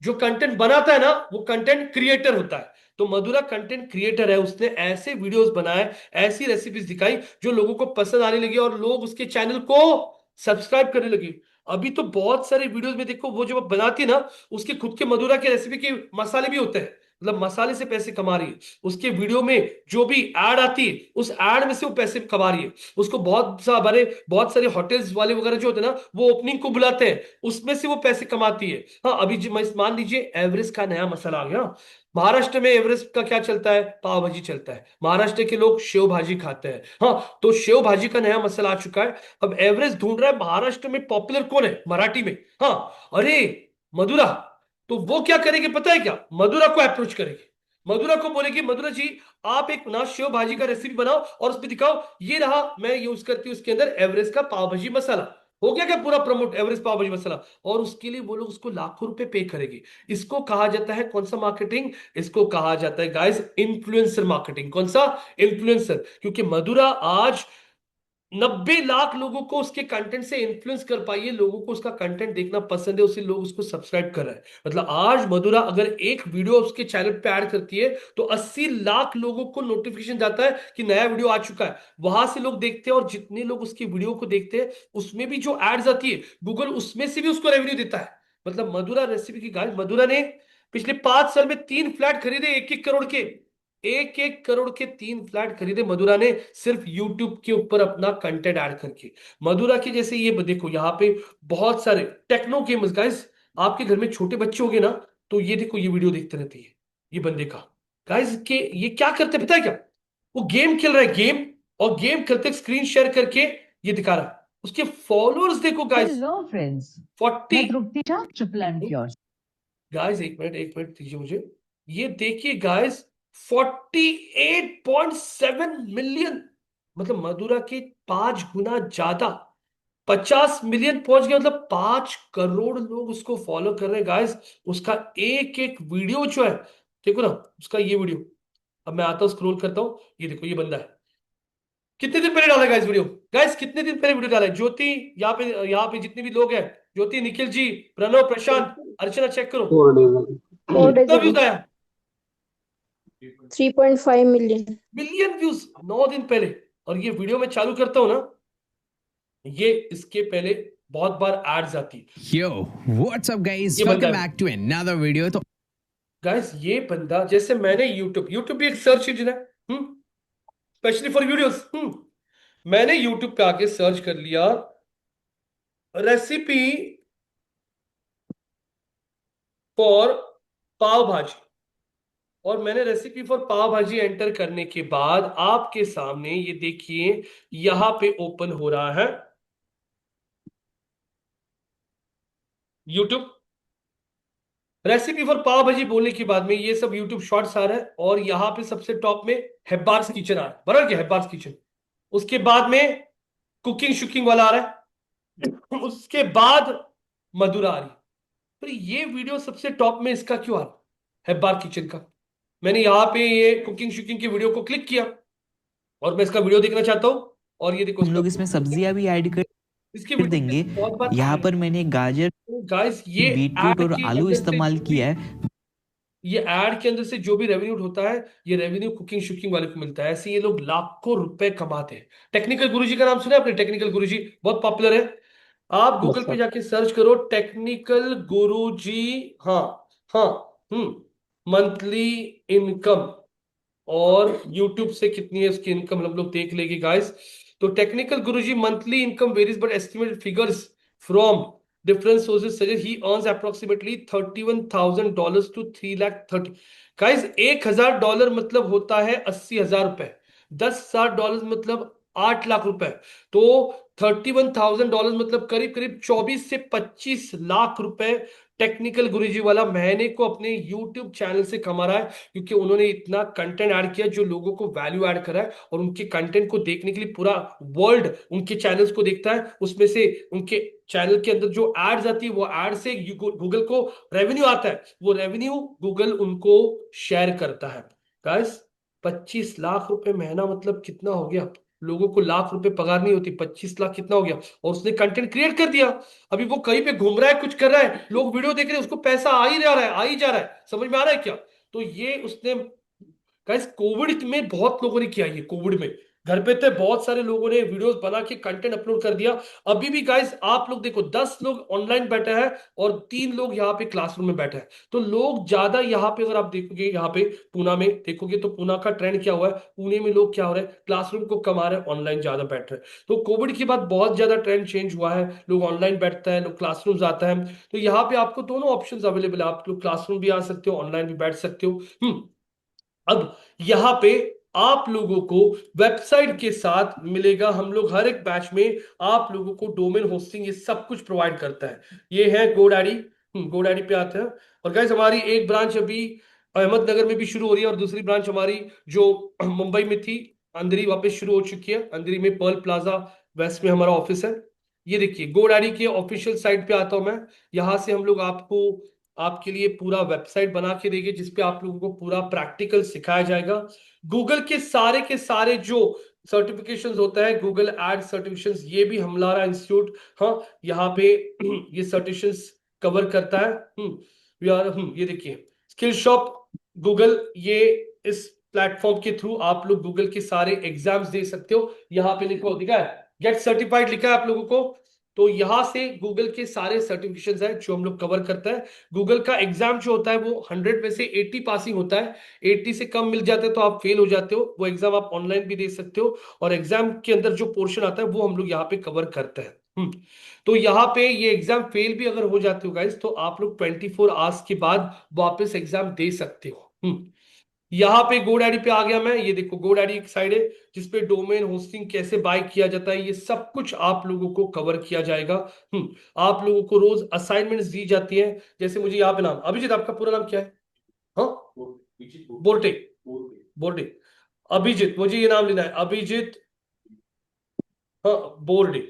जो कंटेंट बनाता है ना वो कंटेंट क्रिएटर होता है। तो मधुरा कंटेंट क्रिएटर है, उसने ऐसे वीडियोस बनाए, ऐसी रेसिपीज दिखाई जो लोगों को पसंद आने लगी और लोग उसके चैनल को सब्सक्राइब करने लगे। अभी तो बहुत सारे वीडियोस में देखो, वो जो बनाती है ना, उसके खुद के मधुरा के रेसिपी के मसाले भी होते हैं, मतलब मसाले से पैसे कमा रही है। उसके वीडियो में जो भी ऐड आती है, उस ऐड में से वो पैसे कमा रही है। उसको बहुत सारे होटल्स वाले वगैरह जो होते हैं ना, वो ओपनिंग को बुलाते हैं, उसमें से वो पैसे कमाती है। हाँ, अभी मान लीजिए एवरेस्ट का नया मसाला आ गया। महाराष्ट्र में एवरेस्ट का क्या चलता है? पाव भाजी चलता है। महाराष्ट्र के लोग शेव भाजी खाते हैं। हाँ, तो शेव भाजी का नया मसाला आ चुका है। अब एवरेस्ट ढूंढ रहा है महाराष्ट्र में पॉपुलर कौन है मराठी में। हाँ, अरे मधुरा। तो वो क्या करेगी पता है क्या? मधुरा को अप्रोच करेगी, मधुरा को बोलेगी, मधुरा जी आप एक ना शेव भाजी का रेसिपी बनाओ और उसमें दिखाओ, ये रहा मैं यूज करती हूँ उसके अंदर एवरेस्ट का पाव भाजी मसाला। हो गया क्या पूरा प्रमोट, एवरेस्ट पाव भाजी मसाला। और उसके लिए वो लोग उसको लाखों रुपए पे करेगी। इसको कहा जाता है कौन सा मार्केटिंग? इसको कहा जाता है गाइस इन्फ्लुएंसर मार्केटिंग। कौन सा? इन्फ्लुएंसर। क्योंकि मधुरा आज 90 लाख लोगों को उसके कंटेंट से इन्फ्लुएंस कर पाई है। लोगों को उसका कंटेंट देखना पसंद है, उसे लोग उसको सब्सक्राइब कर रहे हैं। मतलब आज मधुरा अगर एक वीडियो उसके चैनल पे ऐड करती है तो 80 लाख लोगों को नोटिफिकेशन जाता है कि नया वीडियो आ चुका है। वहां से लोग देखते हैं, और जितने लोग उसकी वीडियो को देखते हैं उसमें भी जो एड्स आती है गूगल उसमें से भी उसको रेवेन्यू देता है। मतलब मधुरा रेसिपी की गाइस, मधुरा ने पिछले 5 साल में 3 फ्लैट खरीदे 1-1 करोड़ के। 1-1 करोड़ के 3 फ्लैट खरीदे मधुरा ने, सिर्फ यूट्यूब के ऊपर अपना कंटेंट ऐड करके। मधुरा के जैसे ये देखो यहाँ पे बहुत सारे टेक्नो गेमर्स गाइस, आपके घर में छोटे बच्चे होंगे ना, तो ये देखो ये वीडियो देखते रहते हैं ये बंदे का। गाइस के ये क्या करते हैं पता है क्या? वो गेम खेल रहा है, गेम, और गेम खेलते स्क्रीन शेयर करके ये दिखा रहा है। उसके फॉलोअर्स देखो गाइस, हेलो फ्रेंड्स, 40। मैं Tripti Jha triple M cure. Guys एक मिनट दीजिए मुझे। ये देखिए गाइस, 48.7 मिलियन। मतलब मधुरा के 5 गुना ज्यादा, 50 मिलियन पहुंच गया। मतलब 5 करोड़ लोग उसको फॉलो कर रहे हैं गाइस। उसका एक एक वीडियो जो है, देखो ना उसका ये वीडियो। अब मैं आता हूं स्क्रॉल करता हूं, ये देखो ये बंदा है। कितने दिन पहले डाला गाइस वीडियो? गाइस कितने दिन पहले वीडियो डाला है? ज्योति, यहाँ पे जितने भी लोग हैं, ज्योति, निखिल जी, प्रणव, प्रशांत, अर्चना, चेक करो 4 days ago. 4 days कितना व्यूज ago. आया। 3.5 million. मिलियन व्यूज 9 दिन पहले। और ये वीडियो मैं चालू करता हूं ना, ये इसके पहले बहुत बार एड्स आती है। Yo, what's up guys? ये Welcome बंदा है back to another video. तो गाइस, ये बंदा, जैसे मैंने यूट्यूब भी एक सर्च इंजन है, स्पेशली फॉर वीडियोस। मैंने यूट्यूब पे आके सर्च कर लिया रेसिपी फॉर पाव भाजी, और मैंने रेसिपी फॉर पाव भाजी एंटर करने के बाद आपके सामने ये देखिए यहां पे ओपन हो रहा है यूट्यूब। रेसिपी फॉर पाव भाजी बोलने के बाद में ये सब यूट्यूब शॉर्ट्स आ रहा है, और यहां पे सबसे टॉप में हेब्बार्स किचन आ रहा है। बराबर क्या? हेब्बार्स किचन। उसके बाद में कुकिंग शुकिंग वाला आ रहा है। उसके बाद मधुरा आ रही है। पर ये वीडियो सबसे टॉप में इसका क्यों आ रहा है? हेब्बार किचन का। मैंने यहाँ पे ये कुकिंग शुकिंग की वीडियो को क्लिक किया और मैं इसका वीडियो देखना चाहता हूँ। और ये देखो हम लोग इसमें सब्जियां भी ऐड इसकी कर वीडियो देंगे। बहुत बार यहाँ पर मैंने गाजर, गाइस ये बीटरूट ad और के आलू अंदर से इस्तेमाल जो भी- किया है। ये एड के अंदर से जो भी रेवेन्यू होता है, ये रेवेन्यू कुकिंग शुकिंग वाले को मिलता है। ऐसे ये लोग लाखों रुपए कमाते हैं। टेक्निकल गुरुजी का नाम सुना है आपने? टेक्निकल गुरुजी बहुत पॉपुलर है। आप Yes, गूगल पे sir. जाके सर्च करो टेक्निकल गुरुजी। हाँ, हाँ, मंथली इनकम, और यूट्यूब से कितनी है उसकी इनकम हम लोग देख लेंगे गाइस। तो technical Guruji monthly income varies but estimated figures from different sources suggest he earns approximately $31,000 to 3,30,000। Guys $1,000 मतलब होता है $80,000। $10,000 मतलब 8 लाख रुपए। तो $31,000 मतलब करीब करीब 24 से 25 लाख रुपए टेक्निकल गुरुजी वाला महीने को अपने यूट्यूब चैनल से कमा रहा है, क्योंकि उन्होंने इतना कंटेंट ऐड किया जो लोगों को वैल्यू ऐड करा है, और उनके कंटेंट को देखने के लिए पूरा वर्ल्ड उनके चैनल्स को देखता है। उसमें से उनके चैनल के अंदर जो एड्स आती है वो एड से गूगल को रेवेन्यू आता है, वो रेवेन्यू गूगल उनको शेयर करता है। गाइस 25 लाख रुपए महीना मतलब कितना हो गया? लोगों को लाख रुपए पगार नहीं होती, 25 लाख कितना हो गया? और उसने कंटेंट क्रिएट कर दिया, अभी वो कहीं पे घूम रहा है, कुछ कर रहा है, लोग वीडियो देख रहे हैं, उसको पैसा आ ही जा रहा है, आ ही जा रहा है। समझ में आ रहा है क्या? तो ये उसने गाइस कोविड में बहुत लोगों ने किया, ये कोविड में घर पे थे, बहुत सारे लोगों ने वीडियोस बना के कंटेंट अपलोड कर दिया। अभी भी गाइस आप लोग देखो 10 लोग ऑनलाइन बैठे हैं और 3 लोग यहाँ पे क्लासरूम में बैठे हैं। तो लोग ज्यादा यहाँ पे, अगर आप देखोगे यहाँ पे पुणे में देखोगे तो पुणे का ट्रेंड क्या हुआ है, पुणे में लोग क्या हो रहे हैं, क्लासरूम को कमा रहे हैं, ऑनलाइन ज्यादा बैठ रहे हैं। तो कोविड के बाद बहुत ज्यादा ट्रेंड चेंज हुआ है, लोग ऑनलाइन बैठता है, लोग क्लासरूम आता है। तो यहाँ पे आपको दोनों ऑप्शन अवेलेबल है, आप लोग क्लासरूम भी आ सकते हो, ऑनलाइन भी बैठ सकते हो। अब यहां पे आप लोगों को वेबसाइट के साथ मिलेगा, हम लोग हर एक बैच में आप लोगों को डोमेन होस्टिंग ये सब कुछ प्रोवाइड करता है। ये है GoDaddy, GoDaddy पे आते हैं। और गाइस हमारी एक ब्रांच अभी अहमदनगर में भी शुरू हो रही है, और दूसरी ब्रांच हमारी जो मुंबई में थी अंधेरी वापस शुरू हो चुकी है। अंधेरी में पर्ल प्लाजा वेस्ट में हमारा ऑफिस है। ये देखिए GoDaddy के ऑफिशियल साइट पे आता हूं मैं, यहां से हम लोग आपको आपके लिए पूरा वेबसाइट बना के देंगे जिसपे आप लोगों को पूरा प्रैक्टिकल सिखाया जाएगा। गूगल के सारे जो सर्टिफिकेशंस होता है, गूगल एड सर्टिफिकेशंस, ये भी हमारा इंस्टीट्यूट, हाँ यहाँ पे ये सर्टिफिकेशंस कवर करता है। ये देखिए स्किल शॉप गूगल, ये इस प्लेटफॉर्म के थ्रू आप लोग गूगल के सारे एग्जाम्स दे सकते हो। यहाँ पे लिखो दिखा है गेट सर्टिफाइड लिखा है आप लोगों को, तो यहां से गूगल के सारे सर्टिफिकेशंस हैं जो हम लोग कवर करता है। गूगल का एग्जाम जो होता है वो 100 में से 80 पासिंग होता है, 80 से कम मिल जाते हैं तो आप फेल हो जाते हो। वो एग्जाम आप ऑनलाइन भी दे सकते हो, और एग्जाम के अंदर जो पोर्शन आता है वो हम लोग यहाँ पे कवर करते हैं। तो यहाँ पे ये एग्जाम फेल भी अगर हो जाते हो गाइस, तो आप लोग 24 आवर्स के बाद वापस एग्जाम दे सकते हो। यहाँ पे GoDaddy पे आ गया मैं, ये देखो GoDaddy एक साइड है जिसपे डोमेन होस्टिंग कैसे बाय किया जाता है, ये सब कुछ आप लोगों को कवर किया जाएगा। आप लोगों को रोज असाइनमेंट्स दी जाती है। जैसे मुझे यहाँ पे नाम, अभिजीत आपका पूरा नाम क्या है? हाँ बोर्टे, बोर्डे अभिजीत, मुझे ये नाम लेना है अभिजीत, हाँ बोर्डे,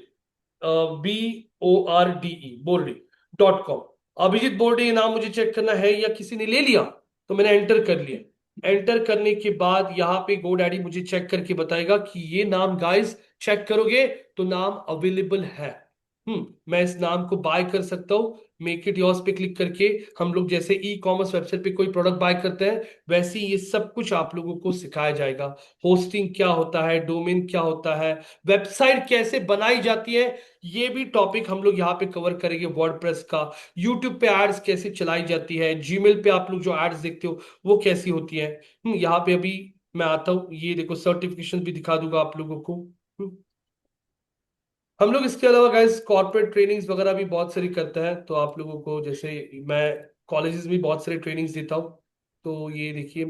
BORDE बोर्डे.com। अभिजीत बोर्डे ये नाम मुझे चेक करना है या किसी ने ले लिया, तो मैंने एंटर कर लिया। एंटर करने के बाद यहाँ पे GoDaddy मुझे चेक करके बताएगा कि ये नाम गाइस चेक करोगे तो नाम अवेलेबल है। मैं इस नाम को बाय कर सकता हूं, मेक इट योर्स पे क्लिक करके। हम लोग जैसे ई कॉमर्स वेबसाइट पे कोई प्रोडक्ट बाय करते हैं, वैसे ही ये सब कुछ आप लोगों को सिखाया जाएगा। होस्टिंग क्या होता है, डोमेन क्या होता है, वेबसाइट कैसे बनाई जाती है, ये भी टॉपिक हम लोग यहाँ पे कवर करेंगे। वर्डप्रेस का, यूट्यूब पे एड्स कैसे चलाई जाती है, जीमेल पे आप लोग जो एड्स देखते हो वो कैसी होती है। यहाँ पे अभी मैं आता हूँ, ये देखो सर्टिफिकेशन भी दिखा दूंगा आप लोगों को। हम लोग इसके अलावा गाइस कॉर्पोरेट ट्रेनिंग्स वगैरह भी बहुत सारी करते हैं, तो आप लोगों को जैसे मैं कॉलेजेस में बहुत सारे ट्रेनिंग्स देता हूँ। तो ये देखिए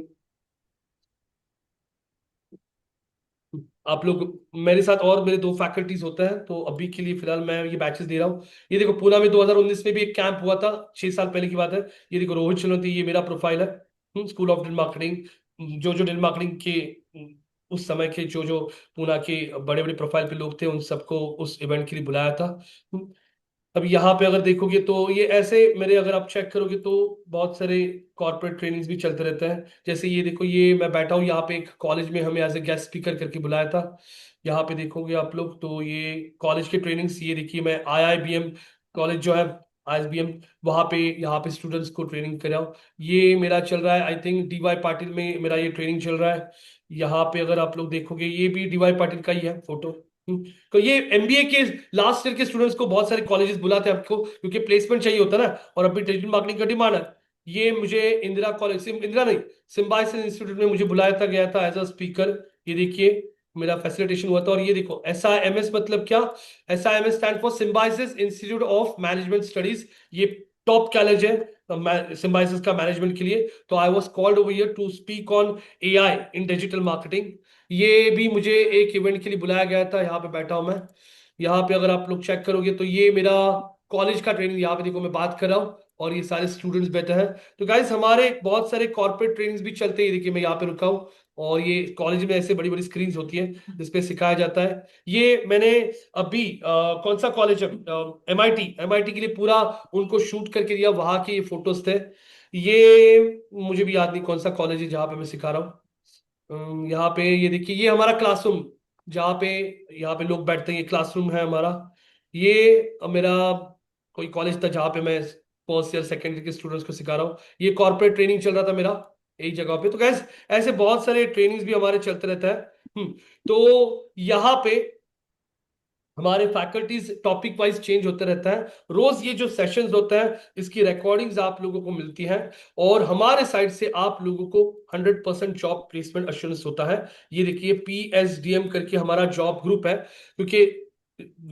आप लोग मेरे साथ, और मेरे 2 फैकल्टीज होता है, तो अभी के लिए फिलहाल मैं ये बैचेस दे रहा हूँ। ये देखो पुणे में 2019 में भी एक कैंप हुआ था, 6 साल पहले की बात है। ये देखो रोहित चुनौती, ये मेरा प्रोफाइल है, स्कूल ऑफ डिजिटल मार्केटिंग। जो डिजिटल मार्केटिंग के उस समय के जो पुणे के बड़े बड़े प्रोफाइल पे लोग थे, उन सबको उस इवेंट के लिए बुलाया था। अब यहाँ पे अगर देखोगे तो ये ऐसे मेरे, अगर आप चेक करोगे तो बहुत सारे कॉर्पोरेट ट्रेनिंग्स भी चलते रहते हैं। जैसे ये देखो, ये मैं बैठा हूँ यहाँ पे, एक कॉलेज में हमें एज ए गेस्ट स्पीकर करके बुलाया था। यहाँ पे देखोगे आप लोग तो ये कॉलेज के ट्रेनिंग्स, ये देखिए मैं IIBM कॉलेज जो है ISBM, वहाँ पे यहाँ पे स्टूडेंट्स को ट्रेनिंग कर रहा हूँ। ये मेरा चल रहा है, आई थिंक DY पाटिल में मेरा ये ट्रेनिंग चल रहा है। यहाँ पे अगर आप लोग देखोगे ये भी DY पाटिल का ही है फोटो। तो ये MBA के लास्ट ईयर के स्टूडेंट्स को बहुत सारे कॉलेजेस बुलाते हैं आपको, क्योंकि प्लेसमेंट चाहिए होता है ना, और अभी डिजिटल मार्केटिंग का डिमांड है। ये मुझे इंदिरा कॉलेज, इंदिरा नहीं, सिम्बायोसिस इंस्टीट्यूट में मुझे बुलाया था, गया था एज अ स्पीकर। ये देखिए मेरा फैसिलिटेशन हुआ था। और ये देखो SIMS मतलब क्या, SIMS stand for Symbiosis Institute of Management Studies. ये टॉप कॉलेज है सिम्बायोसिस का मैनेजमेंट के लिए। तो I was called over here to speak on AI in digital marketing. ये भी मुझे एक इवेंट के लिए बुलाया गया था, यहाँ पे बैठा हूं मैं। यहाँ पे अगर आप लोग चेक करोगे तो ये मेरा कॉलेज का ट्रेनिंग, यहाँ पे देखो मैं बात कर रहा हूँ और ये सारे स्टूडेंट्स बैठे हैं। तो गाइस हमारे बहुत सारे कॉर्पोरेट ट्रेनिंग्स भी चलते हैं, ये देखिए मैं यहाँ पे रुका हूँ और ये कॉलेज में ऐसे बड़ी बड़ी स्क्रीन होती है जिसपे सिखाया जाता है। ये मैंने अभी कौन सा कॉलेज है, एमआईटी के लिए पूरा उनको शूट करके दिया, वहां के ये फोटोज थे। ये मुझे भी याद नहीं कौन सा कॉलेज है जहाँ पे मैं सिखा रहा हूँ। यहाँ पे ये देखिए, ये हमारा क्लासरूम जहाँ पे यहाँ पे लोग बैठते हैं, ये क्लासरूम है हमारा। ये मेरा कोई कॉलेज था जहाँ पे मैं फर्स्ट ईयर सेकेंड ईयर के स्टूडेंट्स को सिखा रहा हूँ। ये कॉर्पोरेट ट्रेनिंग चल रहा था मेरा एक जगह पे। तो गैस ऐसे बहुत सारे ट्रेनिंग्स भी हमारे चलते रहता है। तो यहाँ पे हमारे फैकल्टीज टॉपिक वाइज चेंज होते रहता है। रोज ये जो सेशंस होता है इसकी रिकॉर्डिंग्स आप लोगों को मिलती हैं और हमारे साइड से आप लोगों को 100% जॉब प्लेसमेंट अश्योरेंस होता है। ये देखिए PSDM करके हमारा जॉब ग्रुप है, क्योंकि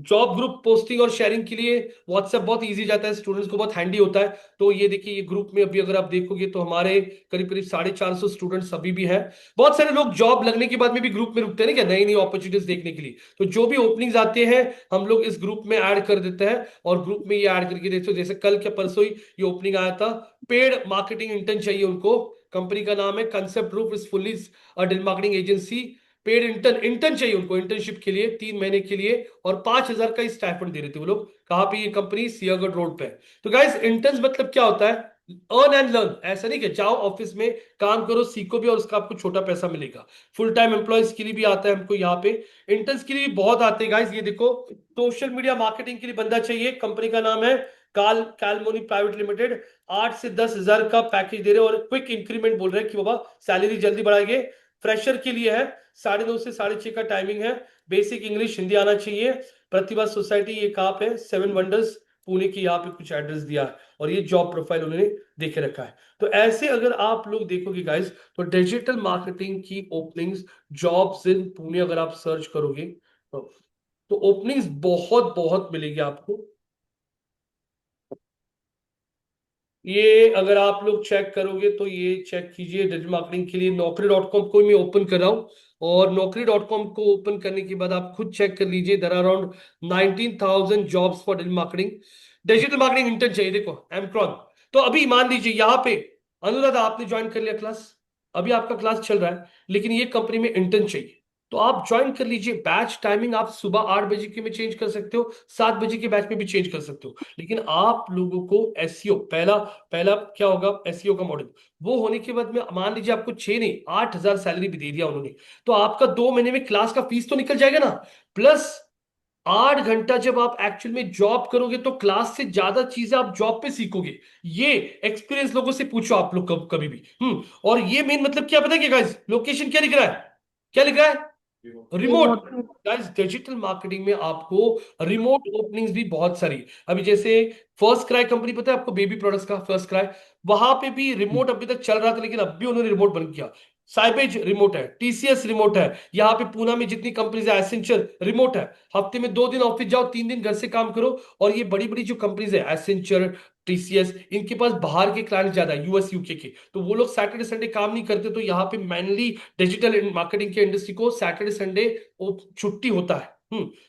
जॉब ग्रुप पोस्टिंग और शेयरिंग के लिए व्हाट्सएप बहुत इजी जाता है, स्टूडेंट्स को बहुत हैंडी होता है। तो ये देखिए ये ग्रुप में अभी अगर आप देखोगे तो हमारे करीब करीब 450 स्टूडेंट्स अभी भी हैं। बहुत सारे लोग जॉब लगने के बाद में भी ग्रुप में रुकते हैं ना, क्या नई नई अपॉर्चुनिटीज देखने के लिए। तो जो भी ओपनिंग्स आते हैं हम लोग इस ग्रुप में ऐड कर देते हैं और ग्रुप में ये ऐड करके देखते हो। जैसे कल के परसों ही ये ओपनिंग आया था, पेड मार्केटिंग इंटर्न चाहिए उनको। कंपनी का नाम है concept group, is fully a digital marketing agency. Paid intern चाहिए उनको इंटर्नशिप के लिए 3 महीने के लिए, और 5,000 का स्टाइपेंड दे रहे थे वो लोग। कहां पे? ये कंपनी सियागढ़ रोड पे है। तो गाइस इंटर्न्स मतलब क्या होता है? Earn and learn. ऐसा नहीं कि जाओ ऑफिस में काम करो सीखो भी और उसका आपको छोटा पैसा मिलेगा। फुल टाइम एम्प्लॉयज के लिए भी आता है हमको यहाँ पे, इंटर्न्स के लिए भी बहुत आते हैं गाइस। ये देखो सोशल मीडिया मार्केटिंग के लिए बंदा चाहिए, कंपनी का नाम है कालमोनी प्राइवेट लिमिटेड। 8 से 10,000 का पैकेज दे रहे हैं और क्विक इंक्रीमेंट बोल रहे हैं कि बाबा सैलरी जल्दी बढ़ाएंगे। फ्रेशर के लिए है 9:30 से 6:30 का टाइमिंग है। बेसिक इंग्लिश हिंदी आना चाहिए। प्रतिभा सोसाइटी, ये कहाँ पे? 7 वंडर्स पुणे की, यहाँ पे कुछ एड्रेस दिया है और ये जॉब प्रोफाइल उन्होंने देखे रखा है। तो ऐसे अगर आप लोग देखोगे गाइस तो डिजिटल मार्केटिंग की ओपनिंग्स जॉब्स इन पुणे अगर आप सर्च करोगे तो ओपनिंग्स बहुत बहुत मिलेगी आपको। ये अगर आप लोग चेक करोगे तो ये चेक कीजिए डिजिटल मार्केटिंग के लिए naukri.com को मैं ओपन कर रहा हूं और naukri.com को ओपन करने के बाद आप खुद चेक कर लीजिए। There are around 19,000 jobs for digital marketing intern चाहिए। देखो एमक्रॉन। तो अभी मान लीजिए यहाँ पे अनुराधा आपने ज्वाइन कर लिया क्लास, अभी आपका क्लास चल रहा है, लेकिन ये कंपनी में इंटर्न चाहिए तो आप ज्वाइन कर लीजिए। बैच टाइमिंग आप सुबह 8 बजे के में चेंज कर सकते हो, 7 बजे के बैच में भी चेंज कर सकते हो। लेकिन आप लोगों को एसईओ पहला पहला क्या होगा, एसईओ का मॉडल वो होने के बाद में मान लीजिए आपको 6 नहीं 8,000 सैलरी भी दे दिया उन्होंने, तो आपका 2 महीने में क्लास का फीस तो निकल जाएगा ना। प्लस 8 घंटा जब आप एक्चुअल में जॉब करोगे तो क्लास से ज्यादा चीजें आप जॉब पे सीखोगे। ये एक्सपीरियंस लोगों से पूछो आप लोग कभी भी। और ये मेन मतलब क्या पता है गाइस, लोकेशन क्या लिख रहा है, क्या लिख रहा है? रिमोट। गाइस डिजिटल मार्केटिंग में आपको रिमोट ओपनिंग्स भी बहुत सारी। अभी जैसे फर्स्ट क्राई कंपनी पता है आपको, बेबी प्रोडक्ट्स का फर्स्ट क्राई, वहां पे भी रिमोट अभी तक चल रहा था लेकिन अभी उन्होंने रिमोट बंद किया। साइबेज रिमोट है, TCS रिमोट है, यहाँ पे पूना में जितनी कंपनीज है एसेंचर रिमोट है। हफ्ते में 2 दिन ऑफिस जाओ 3 दिन घर से काम करो। और ये बड़ी बड़ी जो कंपनीज है एसेंचर TCS, इनके पास बाहर के क्लाइंट ज्यादा है, US UK के, तो वो लोग सैटरडे संडे काम नहीं करते। तो यहाँ पे मेनली डिजिटल मार्केटिंग के इंडस्ट्री को सैटरडे संडे छुट्टी होता है।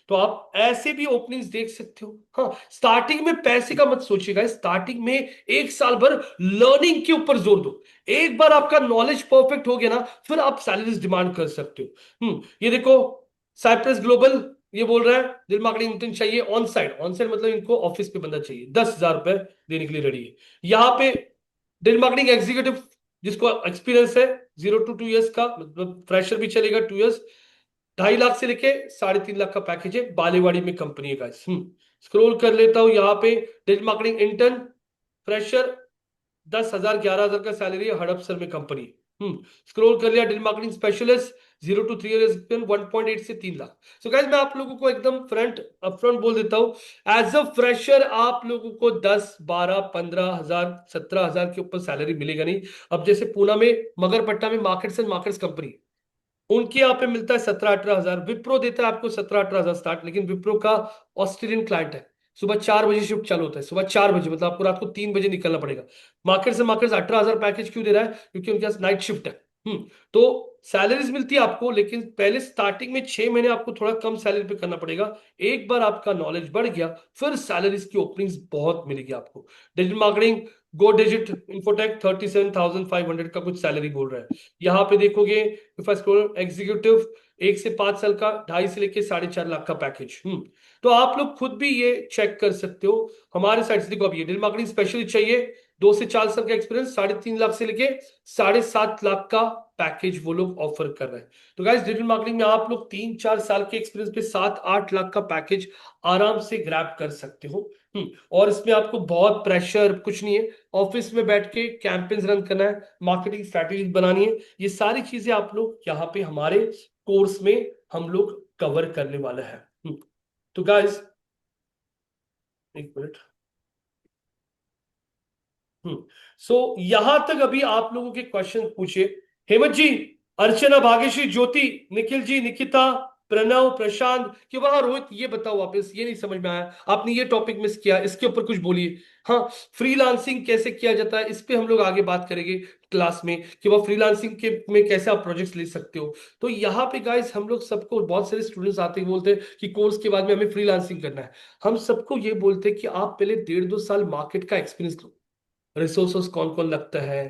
तो आप ऐसे भी ओपनिंग्स देख सकते हो। हाँ, स्टार्टिंग में पैसे का मत सोचिएगा, स्टार्टिंग में 1 साल भर लर्निंग के ऊपर जोर दो। एक बार आपका नॉलेज परफेक्ट हो गया ना, फिर आप सैलरीज डिमांड कर सकते हो। ये देखो साइप्रस ग्लोबल ये बोल रहा है डिजिटल मार्केटिंग इंटर्न चाहिए ऑन साइड मतलब इनको ऑफिस पे बंदा चाहिए, 10,000 रुपए देने के लिए रेडी है। यहाँ पे डिजिटल मार्केटिंग एग्जीक्यूटिव जिसको एक्सपीरियंस है 0 to 2 years का, मतलब फ्रेशर भी चलेगा 2 years, 2.5 लाख से लेके 3.5 लाख का पैकेज है। बालेवाड़ी में कंपनी है गाइस। स्क्रॉल कर लेता हूं, यहाँ पे डिजिटल मार्केटिंग इंटर्न फ्रेशर 10,000 11,000 का सैलरी है, हड़पसर में कंपनी। स्क्रॉल कर लिया digital marketing specialist 0 to 3 years 1.8 से 3 लाख। सो गाइस मैं आप लोगों को एकदम अपफ्रंट बोल देता हूं, एज अ फ्रेशर आप लोगों को 10 12 15,000 17,000 के ऊपर सैलरी मिलेगा नहीं। अब जैसे पूना में मगरपट्टा में मार्केट्स कंपनी, उनके यहाँ पे मिलता है 17-18,000। विप्रो देता है आपको 17-18,000 स्टार्ट, लेकिन विप्रो का ऑस्ट्रेलियन क्लाइंट है, सुबह 4 बजे शिफ्ट चालू होता है, सुबह 4 बजे मतलब आपको रात को 3 बजे निकलना पड़ेगा। मार्केट से 18,000 पैकेज क्यों दे रहा है? क्योंकि उनके पास नाइट शिफ्ट है। तो सैलरीज मिलती है आपको, लेकिन पहले स्टार्टिंग में 6 महीने आपको थोड़ा कम सैलरी पे करना पड़ेगा। एक बार आपका नॉलेज बढ़ गया, फिर सैलरीज की ओपनिंग्स बहुत मिलेगी आपको। डिजिटल मार्केटिंग, गो डिजिट इंफोटेक 37,500 का कुछ सैलरी बोल रहा है। यहाँ पे देखोगे इफ आई स्क्रॉल, एग्जीक्यूटिव 1 से 5 साल का 2.5 से लेके 4.5 लाख का पैकेज। तो आप लोग खुद भी ये चेक कर सकते हो हमारे साइड से। देखो, अब ये डिजिटल मार्केटिंग स्पेशलिस्ट चाहिए, 2 से 4 साल का एक्सपीरियंस, 3.5 लाख से लेके 7.5 लाख का पैकेज वो लोग ऑफर कर रहे हैं। तो गाइस, डिजिटल मार्केटिंग में आप लोग 3-4 साल के एक्सपीरियंस पे 7-8 लाख का पैकेज आराम से ग्रैब कर सकते हो। और इसमें आपको बहुत प्रेशर कुछ नहीं है, ऑफिस में बैठ के कैंपेन्स रन करना है, मार्केटिंग स्ट्रैटेजी बनानी है, ये सारी चीजें आप लोग यहाँ पे हमारे कोर्स में हम लोग कवर करने वाले हैं। तो गाइस, एक मिनट। सो यहां तक अभी आप लोगों के क्वेश्चन पूछे। हेमंत जी, अर्चना, भाग्यश्री, ज्योति, निखिल जी, निकिता, प्रणव, प्रशांत, कि वहां रोहित, ये बताओ वापस, ये नहीं समझ में आया, आपने ये टॉपिक मिस किया, इसके ऊपर कुछ बोलिए। हाँ, फ्रीलांसिंग कैसे किया जाता है, इस पे हम लोग आगे बात करेंगे क्लास में, कि वह फ्रीलांसिंग के में कैसे आप प्रोजेक्ट्स ले सकते हो। तो यहाँ पे गाइस, हम लोग सबको, बहुत सारे स्टूडेंट्स आते हैं बोलते हैं कि कोर्स के बाद में हमें फ्रीलांसिंग करना है। हम सबको ये बोलते हैं कि आप पहले 1.5-2 साल मार्केट का एक्सपीरियंस लो, रिसोर्सेस कौन कौन लगता है,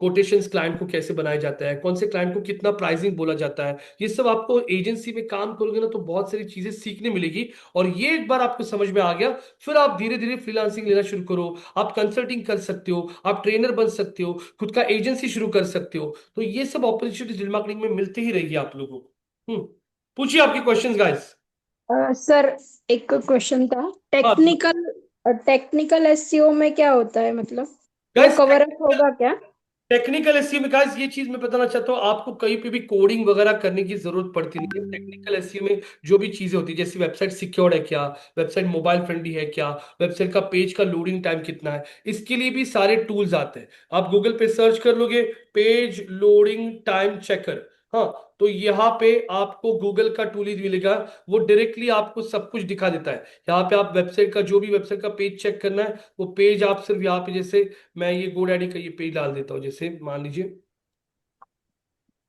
कोटेशंस क्लाइंट को कैसे बनाया जाता है, कौन से क्लाइंट को कितना प्राइसिंग बोला जाता है, ये सब आपको एजेंसी में काम करोगे ना तो बहुत सारी चीजें सीखने मिलेगी। और ये एक बार आपको समझ में आ गया, फिर आप धीरे धीरे फ्रीलांसिंग लेना शुरू करो, आप कंसल्टिंग कर सकते हो, आप ट्रेनर बन सकते हो, खुद का एजेंसी शुरू कर सकते हो। तो ये सब अपॉर्चुनिटी डिजिटल मार्केटिंग में मिलती ही रहेगी आप लोगों को। पूछिए आपके क्वेश्चंस गाइस। सर, एक क्वेश्चन था। टेक्निकल एसईओ में क्या होता है, मतलब वो गाइस, कवर अप होगा क्या? टेक्निकल एसईओ में गाइस, ये चीज मैं बताना चाहता हूँ, आपको कहीं पे भी कोडिंग वगैरह करने की जरूरत पड़ती नहीं है। टेक्निकल एसईओ में जो भी चीजें होती है, जैसे वेबसाइट सिक्योर्ड है क्या, वेबसाइट मोबाइल फ्रेंडली है क्या, वेबसाइट का पेज का लोडिंग टाइम कितना है, इसके लिए भी सारे टूल्स आते हैं। आप गूगल पे सर्च कर लोगे, पेज लोडिंग टाइम चेकर, हाँ, तो यहाँ पे आपको गूगल का टूल ही मिलेगा, वो डायरेक्टली आपको सब कुछ दिखा देता है। यहाँ पे आप वेबसाइट का, जो भी वेबसाइट का पेज चेक करना है, वो पेज आप सिर्फ यहाँ पे, जैसे मैं ये गोडैडी का ये पेज डाल देता हूँ, जैसे मान लीजिए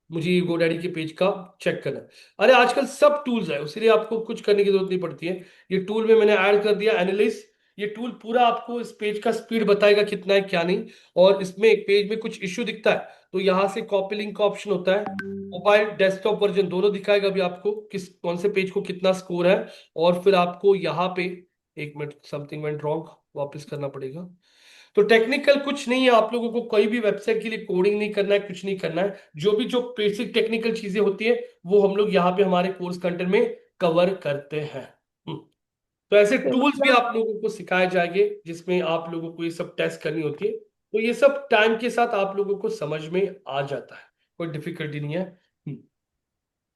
मुझे ये गोडैडी के पेज का चेक करना है। अरे आजकल सब टूल्स है, इसीलिए आपको कुछ करने की जरूरत नहीं पड़ती है। ये टूल में मैंने ऐड कर दिया एनालिस्ट, ये टूल पूरा आपको इस पेज का स्पीड बताएगा कितना है क्या नहीं। और इसमें एक पेज में कुछ इश्यू दिखता है तो यहाँ से कॉपी लिंक का ऑप्शन होता है, मोबाइल डेस्कटॉप वर्जन दोनों दिखाएगा अभी आपको किस कौन से पेज को कितना स्कोर है। और फिर आपको यहाँ पे, एक मिनट, समथिंग वेंट रॉन्ग, वापस करना पड़ेगा। तो टेक्निकल कुछ नहीं है, आप लोगों को कोई भी वेबसाइट के लिए कोडिंग नहीं करना है, कुछ नहीं करना है। जो भी जो बेसिक टेक्निकल चीजें होती है वो हम लोग यहाँ पे हमारे कोर्स कंटेंट में कवर करते हैं। तो ऐसे तो टूल्स भी मतलब आप लोगों को सिखाए जाएंगे जिसमें आप लोगों को ये सब टेस्ट करनी होती है। तो ये सब टाइम के साथ आप लोगों को समझ में आ जाता है, कोई डिफिकल्टी नहीं है।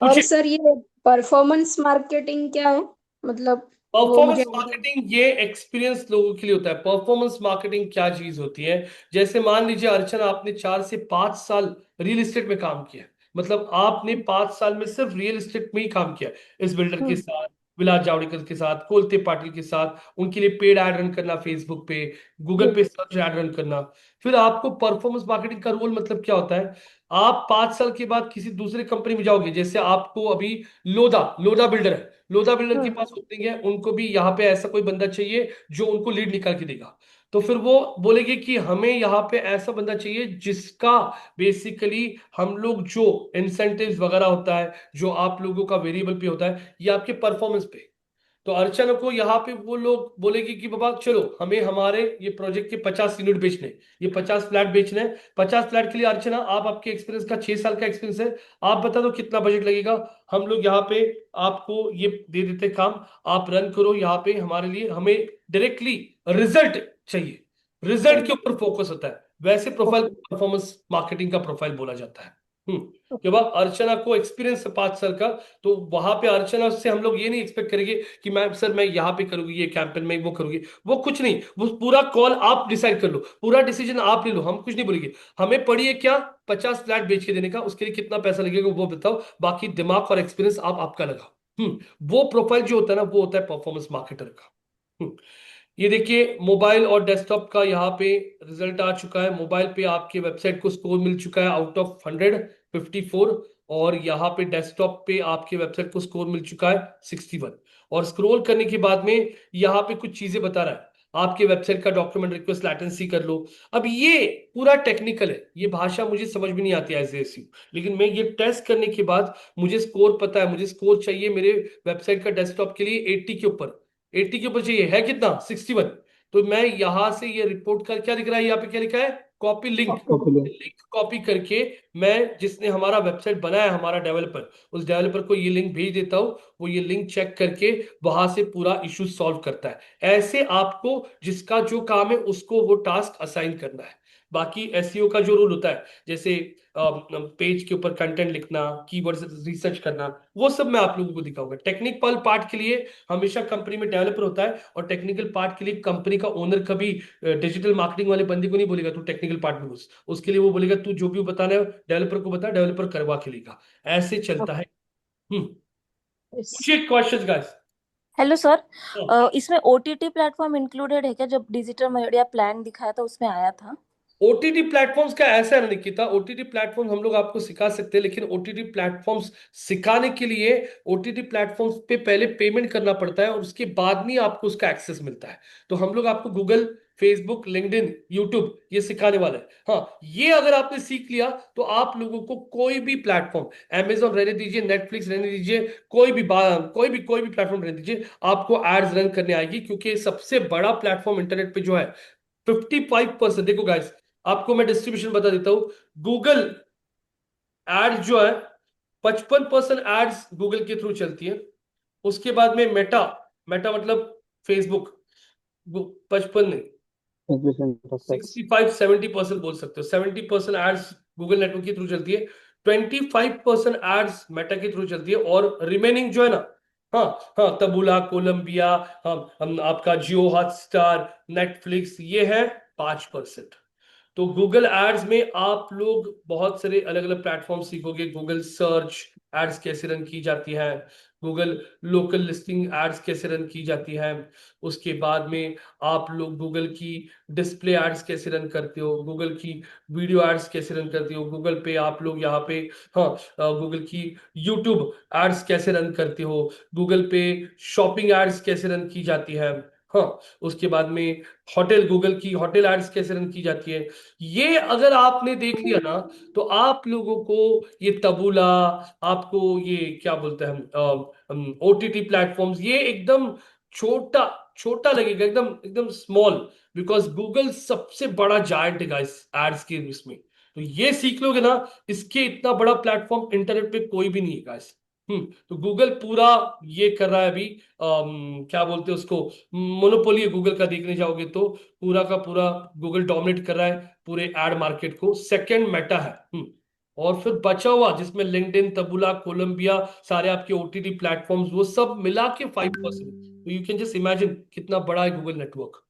और पूछिए। सर, ये परफॉर्मेंस मार्केटिंग क्या है, मतलब वो परफॉर्मेंस मुझे मार्केटिंग ये एक्सपीरियंस लोगों के लिए होता है। परफॉर्मेंस मार्केटिंग क्या चीज होती है, जैसे मान लीजिए अर्चना, आपने 4 से 5 साल रियल एस्टेट में काम किया, मतलब आपने 5 साल में सिर्फ रियल एस्टेट में ही काम किया, इस बिल्डर के हम्म, साथ, विलास जावड़ेकर के साथ, कोलते पाटिल के साथ, उनके लिए पेड ऐड रन करना, फेसबुक पे, गूगल पे सर्च ऐड रन करना। फिर आपको परफॉर्मेंस मार्केटिंग का रोल मतलब क्या होता है, आप 5 साल के बाद किसी दूसरे कंपनी में जाओगे, जैसे आपको अभी लोधा लोधा बिल्डर है, लोधा बिल्डर के हम्म, पास ओपनिंग है, उनको भी यहाँ पे ऐसा कोई बंदा चाहिए जो उनको लीड निकाल के देगा। तो फिर वो बोलेंगे कि हमें यहाँ पे ऐसा बंदा चाहिए जिसका बेसिकली हम लोग जो इंसेंटिव्स वगैरह होता है, जो आप लोगों का वेरिएबल पे होता है, ये आपके परफॉर्मेंस पे। तो अर्चना को यहाँ पे वो लोग बोलेगी कि बाबा चलो, हमें हमारे ये प्रोजेक्ट के 50 यूनिट बेचने, ये 50 फ्लैट बेचने हैं। 50 फ्लैट के लिए अर्चना, आप, आपके एक्सपीरियंस का 6 साल का एक्सपीरियंस है, आप बता दो कितना बजट लगेगा। हम लोग यहाँ पे आपको ये दे देते काम, आप रन करो यहाँ पे हमारे लिए, हमें डायरेक्टली रिजल्ट चाहिए, रिजल्ट के ऊपर फोकस होता है। वैसे प्रोफाइल परफॉर्मेंस मार्केटिंग का प्रोफाइल बोला जाता है। कि वह अर्चना को एक्सपीरियंस है 5 साल का, तो वहां पे अर्चना से हम लोग ये नहीं एक्सपेक्ट करेंगे कि मैम सर मैं यहाँ पे करूंगी, ये कैंपेन में वो करूंगी, वो कुछ नहीं, वो पूरा कॉल आप डिसाइड कर लो, पूरा डिसीजन आप ले लो, हम कुछ नहीं बोलेंगे। हमें पढ़िए क्या, 50 फ्लैट बेच के देने का, उसके लिए कितना पैसा लगेगा वो बताओ, बाकी दिमाग और एक्सपीरियंस आप आपका लगाओ। वो प्रोफाइल जो होता है ना, वो होता है परफॉर्मेंस मार्केटर का। ये देखिए मोबाइल और डेस्कटॉप का यहाँ पे रिजल्ट आ चुका है। मोबाइल पे आपके वेबसाइट को स्कोर मिल चुका है आउट ऑफ 154, और यहाँ पे डेस्कटॉप पे आपके वेबसाइट को स्कोर मिल चुका है 61। और स्क्रॉल करने के बाद में यहाँ पे कुछ चीजें बता रहा है, आपके वेबसाइट का डॉक्यूमेंट रिक्वेस्ट लैटेंसी कर लो। अब ये पूरा टेक्निकल है, ये भाषा मुझे समझ में नहीं आती एज एसईओ, लेकिन मैं ये टेस्ट करने के बाद मुझे स्कोर पता है। मुझे स्कोर चाहिए मेरे वेबसाइट का डेस्कटॉप के लिए 80 के ऊपर, 80 के ऊपर चाहिए, है कितना 61। तो मैं यहां से ये रिपोर्ट कर, क्या दिख रहा है यहाँ पे, क्या लिखा है, copy link. Copy link. Link copy करके मैं, जिसने हमारा वेबसाइट बनाया है, हमारा डेवलपर, उस डेवलपर को ये लिंक भेज देता हूं। वो ये लिंक चेक करके वहां से पूरा इशू सॉल्व करता है। ऐसे आपको जिसका जो काम है उसको वो टास्क असाइन करना है। बाकी एसईओ का जो रूल होता है, जैसे पेज के ऊपर कंटेंट लिखना, कीवर्ड्स रिसर्च करना, वो सब मैं आप लोगों को दिखाऊंगा। टेक्निकल पार्ट के लिए हमेशा कंपनी में डेवलपर होता है, और टेक्निकल पार्ट के लिए कंपनी का ओनर कभी डिजिटल मार्केटिंग वाले बंदे को नहीं बोलेगा तू टेक्निकल पार्ट में घुस। उसके लिए वो बोलेगा तू जो भी बताना है डेवलपर को बता, डेवलपर करवा के लेगा। ऐसे चलता है। पूछिए क्वेश्चंस गाइस। हेलो सर, इसमें ओटीटी प्लेटफॉर्म इंक्लूडेड है क्या? जब डिजिटल मीडिया प्लान दिखाया था उसमें आया था। ओटीटी प्लेटफॉर्म्स का ऐसा है ना निकिता, ओटीटी प्लेटफॉर्म हम लोग आपको सिखा सकते हैं, लेकिन ओटीटी प्लेटफॉर्म्स सिखाने के लिए ओटीटी प्लेटफॉर्म्स पे पहले पेमेंट करना पड़ता है, और उसके बाद में आपको उसका एक्सेस मिलता है। तो हम लोग आपको गूगल, फेसबुक, लिंक्डइन, यूट्यूब ये सिखाने वाला है। हाँ, ये अगर आपने सीख लिया तो आप लोगों को कोई भी प्लेटफॉर्म, Amazon रहने दीजिए, नेटफ्लिक्स रहने दीजिए, कोई भी प्लेटफॉर्म रहने दीजिए, आपको एड्स रन करने आएगी। क्योंकि सबसे बड़ा प्लेटफॉर्म इंटरनेट पे जो है 55%, देखो गाइस आपको मैं डिस्ट्रीब्यूशन बता देता हूं। गूगल एड्स जो है 55% एड्स गूगल के थ्रू चलती है। उसके बाद में मेटा, मेटा मतलब फेसबुक, 55 नहीं, 65-70% बोल सकते हो। 70% एड्स गूगल नेटवर्क के थ्रू चलती है, 25% एड्स मेटा के थ्रू चलती है, और रिमेनिंग जो है ना, हाँ हाँ, तबुला, कोलंबिया, हाँ, हम आपका जियो हॉटस्टार, नेटफ्लिक्स, ये है 5%। तो गूगल एड्स में आप लोग बहुत सारे अलग अलग प्लेटफॉर्म सीखोगे। गूगल सर्च एड्स कैसे रन की जाती है, गूगल लोकल लिस्टिंग एड्स कैसे रन की जाती है, उसके बाद में आप लोग गूगल की डिस्प्ले एड्स कैसे रन करते हो, गूगल की वीडियो एड्स कैसे रन करते हो, गूगल पे आप लोग यहाँ पे, हाँ, गूगल की यूट्यूब एड्स कैसे रन करते हो, गूगल पे शॉपिंग एड्स कैसे रन की जाती है, हाँ, उसके बाद में होटल, गूगल की होटल एड्स कैसे रन की जाती है। ये अगर आपने देख लिया ना, तो आप लोगों को ये तबूला, आपको ये क्या बोलते हैं हम ओटीटी प्लेटफॉर्म्स, ये एकदम छोटा छोटा लगेगा, एकदम एकदम स्मॉल, बिकॉज गूगल सबसे बड़ा जायंट है गाइस एड्स के इसमें। तो ये सीख लोगे ना, इसके इतना बड़ा प्लेटफॉर्म इंटरनेट पे कोई भी नहीं है गाइस। तो गूगल पूरा ये कर रहा है अभी, क्या बोलते हैं उसको, मोनोपोली है गूगल का। देखने जाओगे तो पूरा का पूरा गूगल डोमिनेट कर रहा है पूरे एड मार्केट को। सेकंड मेटा है, और फिर बचा हुआ जिसमें लिंक्डइन, तबुला, कोलंबिया, सारे आपके ओटीटी प्लेटफॉर्म्स, वो सब मिला के 5%। तो यू कैन जस्ट इमेजिन कितना बड़ा है गूगल नेटवर्क।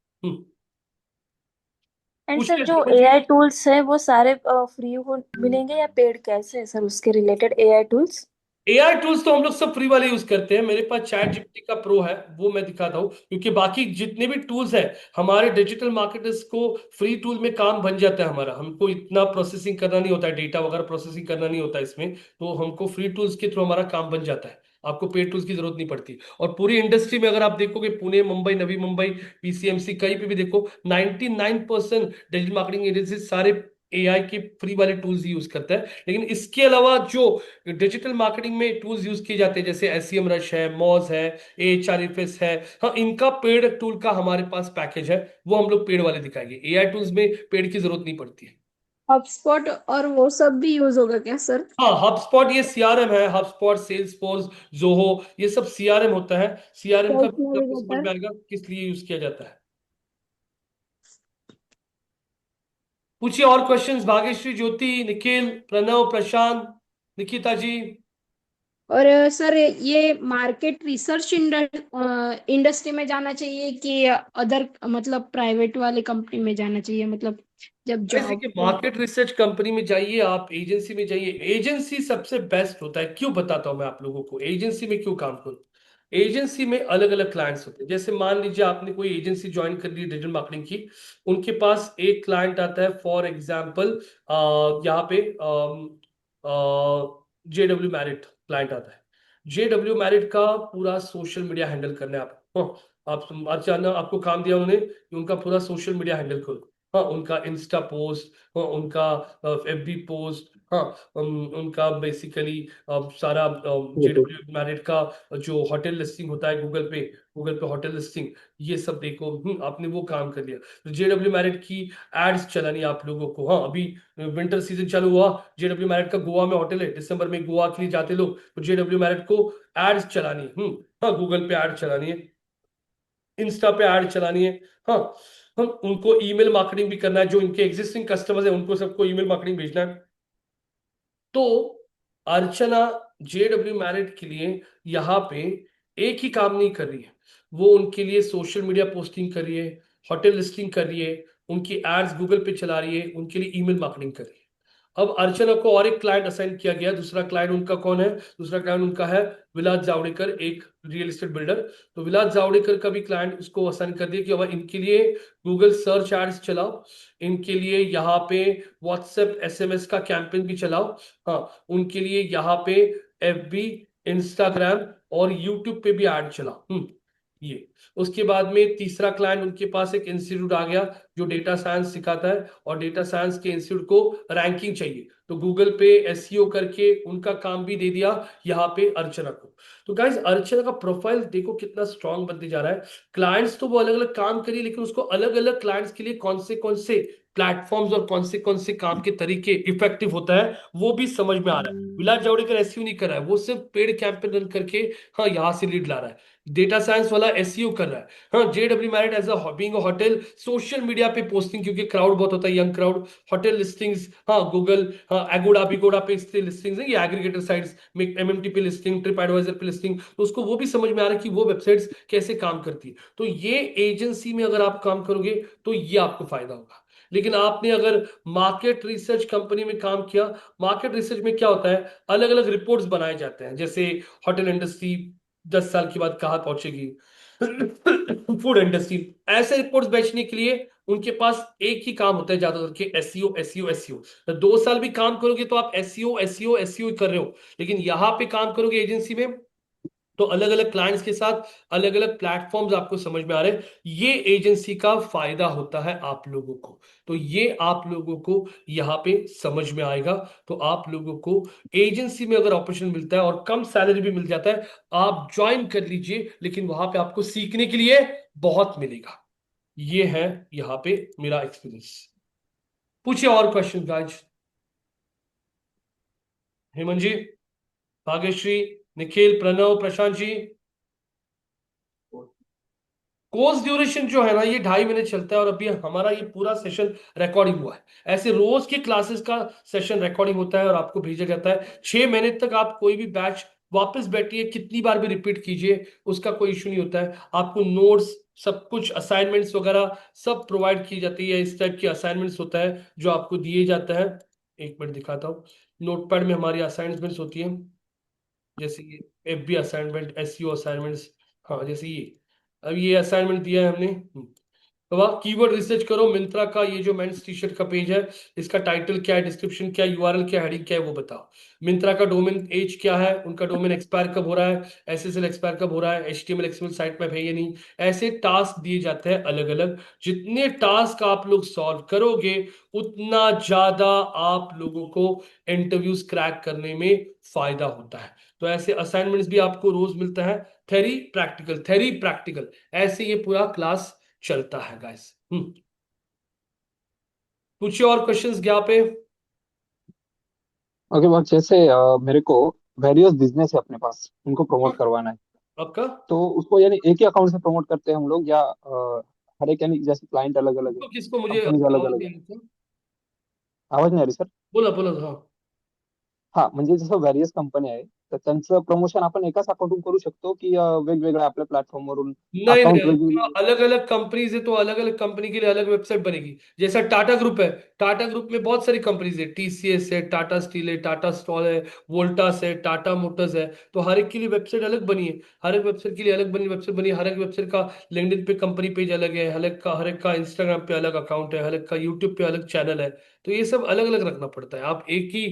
एंड सर, जो एआई टूल्स है वो सारे फ्री हो मिलेंगे या पेड, कैसे है सर उसके related AI tools? AI tools तो हम लोग सब फ्री वाले यूज करते हैं। मेरे पास चैट जीपीटी का प्रो है, वो मैं दिखाता हूँ, क्योंकि बाकी जितने भी टूल्स हैं हमारे डिजिटल मार्केटर्स को फ्री टूल में काम बन जाता है हमारा। हमको इतना प्रोसेसिंग करना नहीं होता है, डेटा वगैरह प्रोसेसिंग करना नहीं होता है इसमें, तो हमको फ्री टूल्स के थ्रू हमारा काम बन जाता है। आपको पेड टूल्स की जरूरत नहीं पड़ती। और पूरी इंडस्ट्री में अगर आप देखोगे, पुणे, मुंबई, नवी मुंबई, पीसीएमसी, कहीं पे भी देखो, 99% डिजिटल मार्केटिंग एजेंसी सारे एआई के फ्री वाले टूल्स यूज करता है। लेकिन इसके अलावा जो डिजिटल मार्केटिंग में टूल्स यूज किए जाते हैं, जैसे एसईएम रश है, मॉज है, एएचआरएफएस है, हाँ, इनका पेड टूल का हमारे पास पैकेज है, वो हम लोग पेड वाले दिखाएंगे। एआई टूल्स में पेड की जरूरत नहीं पड़ती है। हबस्पॉट और वो सब भी यूज होगा क्या सर? हाँ, हबस्पॉट ये सीआरएम है, हबस्पॉट, सेल्सफोर्स, जोहो, ये सब सीआरएम होता है। सीआरएम का उसमें भी समझ होता में है? आएगा किस लिए यूज किया जाता है। पूछिए और क्वेश्चंस, भाग्यश्री, ज्योति, निखिल, प्रणव, प्रशांत, निकिता जी। और सर ये मार्केट रिसर्च इंडस्ट्री में जाना चाहिए कि अदर मतलब प्राइवेट वाले कंपनी में जाना चाहिए, मतलब जब जैसे जॉब? कि मार्केट रिसर्च कंपनी में जाइए, आप एजेंसी में जाइए। एजेंसी सबसे बेस्ट होता है। क्यों बताता हूं मैं आप लोगों को, एजेंसी में क्यों काम करूं। एजेंसी में अलग अलग क्लाइंट्स होते हैं। जैसे मान लीजिए आपने कोई एजेंसी ज्वाइन कर ली डिजिटल मार्केटिंग की, उनके पास एक क्लाइंट आता है फॉर एग्जाम्पल, यहाँ पे JW मैरिट क्लाइंट आता है। JW मैरिट का पूरा सोशल मीडिया हैंडल करना है आपको। आप अचानक आपको काम दिया उन्होंने कि उनका पूरा सोशल मीडिया हैंडल करो। हाँ, उनका इंस्टा पोस्ट, हाँ, उनका FB पोस्ट, हाँ, उनका बेसिकली सारा JW मैरिट का जो होटल लिस्टिंग होता है गूगल पे होटल लिस्टिंग, ये सब देखो। आपने वो काम कर लिया। तो JW मैरिट की एड्स चलानी है आप लोगों को। हाँ, अभी विंटर सीजन चालू हुआ, JW मैरिट का गोवा में होटल है, दिसंबर में गोवा के लिए जाते लोग, तो JW मैरिट को एड्स चलानी है। हाँ, गूगल पे एड चलानी है, इंस्टा पे ऐड चलानी है। हाँ, हम उनको ईमेल मार्केटिंग भी करना है, जो इनके एग्जिस्टिंग कस्टमर्स है उनको सबको ईमेल मार्केटिंग भेजना है। तो अर्चना JW मैरिट के लिए यहाँ पे एक ही काम नहीं कर रही है, वो उनके लिए सोशल मीडिया पोस्टिंग कर रही है, होटल लिस्टिंग कर रही है, उनकी एड्स गूगल पे चला रही है, उनके लिए ईमेल मार्केटिंग कर रही है। अब अर्चना को और एक क्लाइंट असाइन किया गया। दूसरा क्लाइंट उनका कौन है? दूसरा क्लाइंट उनका है विलास जावड़ेकर, एक रियल एस्टेट बिल्डर। तो विलास जावड़ेकर का भी क्लाइंट उसको असाइन कर दिया कि अब इनके लिए गूगल सर्च एड्स चलाओ, इनके लिए यहाँ पे व्हाट्सएप SMS का कैंपेन भी चलाओ। हाँ, उनके लिए यहाँ पे FB, इंस्टाग्राम और यूट्यूब पे भी ऐड चलाओ। ये उसके बाद में तीसरा क्लाइंट उनके पास एक इंस्टीट्यूट आ गया जो डेटा साइंस सिखाता है, और डेटा साइंस के इंस्टीट्यूट को रैंकिंग चाहिए, तो गूगल पे SEO करके उनका काम भी दे दिया यहाँ पे अर्चना को। तो गाइस, अर्चना का प्रोफाइल देखो कितना स्ट्रांग बनते जा रहा है। क्लाइंट्स तो वो अलग अलग काम करिए, लेकिन उसको अलग अलग क्लाइंट्स के लिए कौन से प्लेटफॉर्म्स और कौन से काम के तरीके इफेक्टिव होता है वो भी समझ में आ रहा है। विलास जावड़ेकर SEO नहीं कर रहा है, वो सिर्फ पेड कैंपेन रन करके हाँ यहाँ से लीड ला रहा है। डेटा साइंस वाला SEO कर रहा है। हाँ, JW Marriott as being a hotel, social media पे पोस्टिंग, क्योंकि क्राउड बहुत होता है, यंग क्राउड, होटल लिस्टिंग्स, हाँ गूगल, हाँ एगोडा बिगोडा पे इससे लिस्टिंग्स है, ये एग्रीगेटर साइट्स में MMT पे लिस्टिंग, ट्रिप एडवाइजर पे लिस्टिंग, तो उसको वो भी समझ में आ रहा है कि वो वेबसाइट्स कैसे काम करती है। तो ये एजेंसी में अगर आप काम करोगे तो ये आपको फायदा होगा। लेकिन आपने अगर मार्केट रिसर्च कंपनी में काम किया, मार्केट रिसर्च में क्या होता है, अलग अलग रिपोर्ट्स बनाए जाते हैं। जैसे होटल इंडस्ट्री 10 साल के बाद कहाँ पहुंचेगी, फूड इंडस्ट्री, ऐसे रिपोर्ट्स बेचने के लिए उनके पास एक ही काम होता है ज्यादातर के SEO। तो 2 साल भी काम करोगे तो आप SEO कर रहे हो, लेकिन यहां पे काम करोगे एजेंसी में तो अलग अलग क्लाइंट्स के साथ अलग अलग प्लेटफॉर्म्स आपको समझ में आ रहे हैं। ये एजेंसी का फायदा होता है आप लोगों को। तो ये आप लोगों को यहां पे समझ में आएगा। तो आप लोगों को एजेंसी में अगर अपॉर्चुनिटी मिलता है और कम सैलरी भी मिल जाता है, आप ज्वाइन कर लीजिए, लेकिन वहां पे आपको सीखने के लिए बहुत मिलेगा। ये है यहां पे मेरा एक्सपीरियंस। पूछिए और क्वेश्चन गाइस। हेमंत जी, भाग्यश्री, निखिल, प्रणव, प्रशांत जी। कोर्स ड्यूरेशन जो है ना, ये 2.5 महीने चलता है, और अभी हमारा ये पूरा सेशन रिकॉर्डिंग हुआ है। ऐसे रोज के क्लासेस का सेशन रिकॉर्डिंग होता है और आपको भेजा जाता है। 6 महीने तक आप कोई भी बैच वापस बैठिए, कितनी बार भी रिपीट कीजिए, उसका कोई इशू नहीं होता है। आपको नोट्स, सब कुछ, असाइनमेंट्स वगैरह सब प्रोवाइड की जाती है। इस टाइप के असाइनमेंट्स होता है जो आपको दिए जाता है। एक मिनट दिखाता हूँ। नोटपैड में हमारी असाइनमेंट्स होती है, जैसे ये FB असाइनमेंट, SEO असाइनमेंट्स। हाँ, जैसे ये अब ये असाइनमेंट दिया है हमने। तो आप कीवर्ड रिसर्च करो। मिंत्रा का ये जो मेंस टी-शर्ट का पेज है, इसका टाइटल क्या है, डिस्क्रिप्शन क्या है, URL क्या है, हेडिंग क्या है, वो बताओ। मिंत्रा का डोमेन एज क्या है, उनका डोमेन एक्सपायर कब हो रहा है, SSL एक्सपायर कब हो रहा है, HTML XML साइट मैप है या नहीं। ऐसे टास्क दिए जाते हैं अलग अलग। जितने टास्क आप लोग सॉल्व करोगे, उतना ज्यादा आप लोगों को इंटरव्यूज क्रैक करने में फायदा होता है। तो ऐसे असाइनमेंट्स भी आपको रोज मिलता है। थेरी प्रैक्टिकल, ऐसे ये पूरा क्लास चलता है गाइस। पूछिए और क्वेश्चंस यहाँ पे। ओके बॉस, जैसे मेरे को वेरियस बिजनेस है अपने पास, उनको प्रमोट करवाना है, आपका तो उसको यानी एक ही अकाउंट से प्रमोट करते हैं हम लोग, या हर एक, यानी जैसे क्लाइंट अलग अलग है, तो किसको, मुझे कंपनीज अलग आवाज अलग नहीं है। आ रही थी। आवाज नहीं आ रही सर? बोला बोला, हाँ। हा, म्हणजे जसं व्हेरियस कंपनी आहे, तर त्यांचं प्रमोशन आपण एकाच अकाउंटवरून करू शकतो, की वेगवेगळ्या आपल्या प्लॅटफॉर्मवरून नहीं, अकाउंट वेगवेगळे? अलग अलग कंपनीज है तो अलग अलग कंपनी के लिए अलग वेबसाइट बनेगी। जैसा टाटा ग्रुप है, टाटा ग्रुप में बहुत सारी कंपनीज है, TCS है, टाटा स्टील है, टाटा स्टॉल है, वोल्टास है, टाटा मोटर्स है। तो हर एक के लिए वेबसाइट अलग बनी है, हर एक वेबसाइट के लिए अलग बनी वेबसाइट बनी है। हर एक वेबसाइट का लिंक्डइन पे कंपनी पेज अलग है, हर एक का इंस्टाग्राम पे अलग अकाउंट है, हर एक का यूट्यूब पे अलग चैनल है। तो ये सब अलग अलग रखना पड़ता है। आप एक ही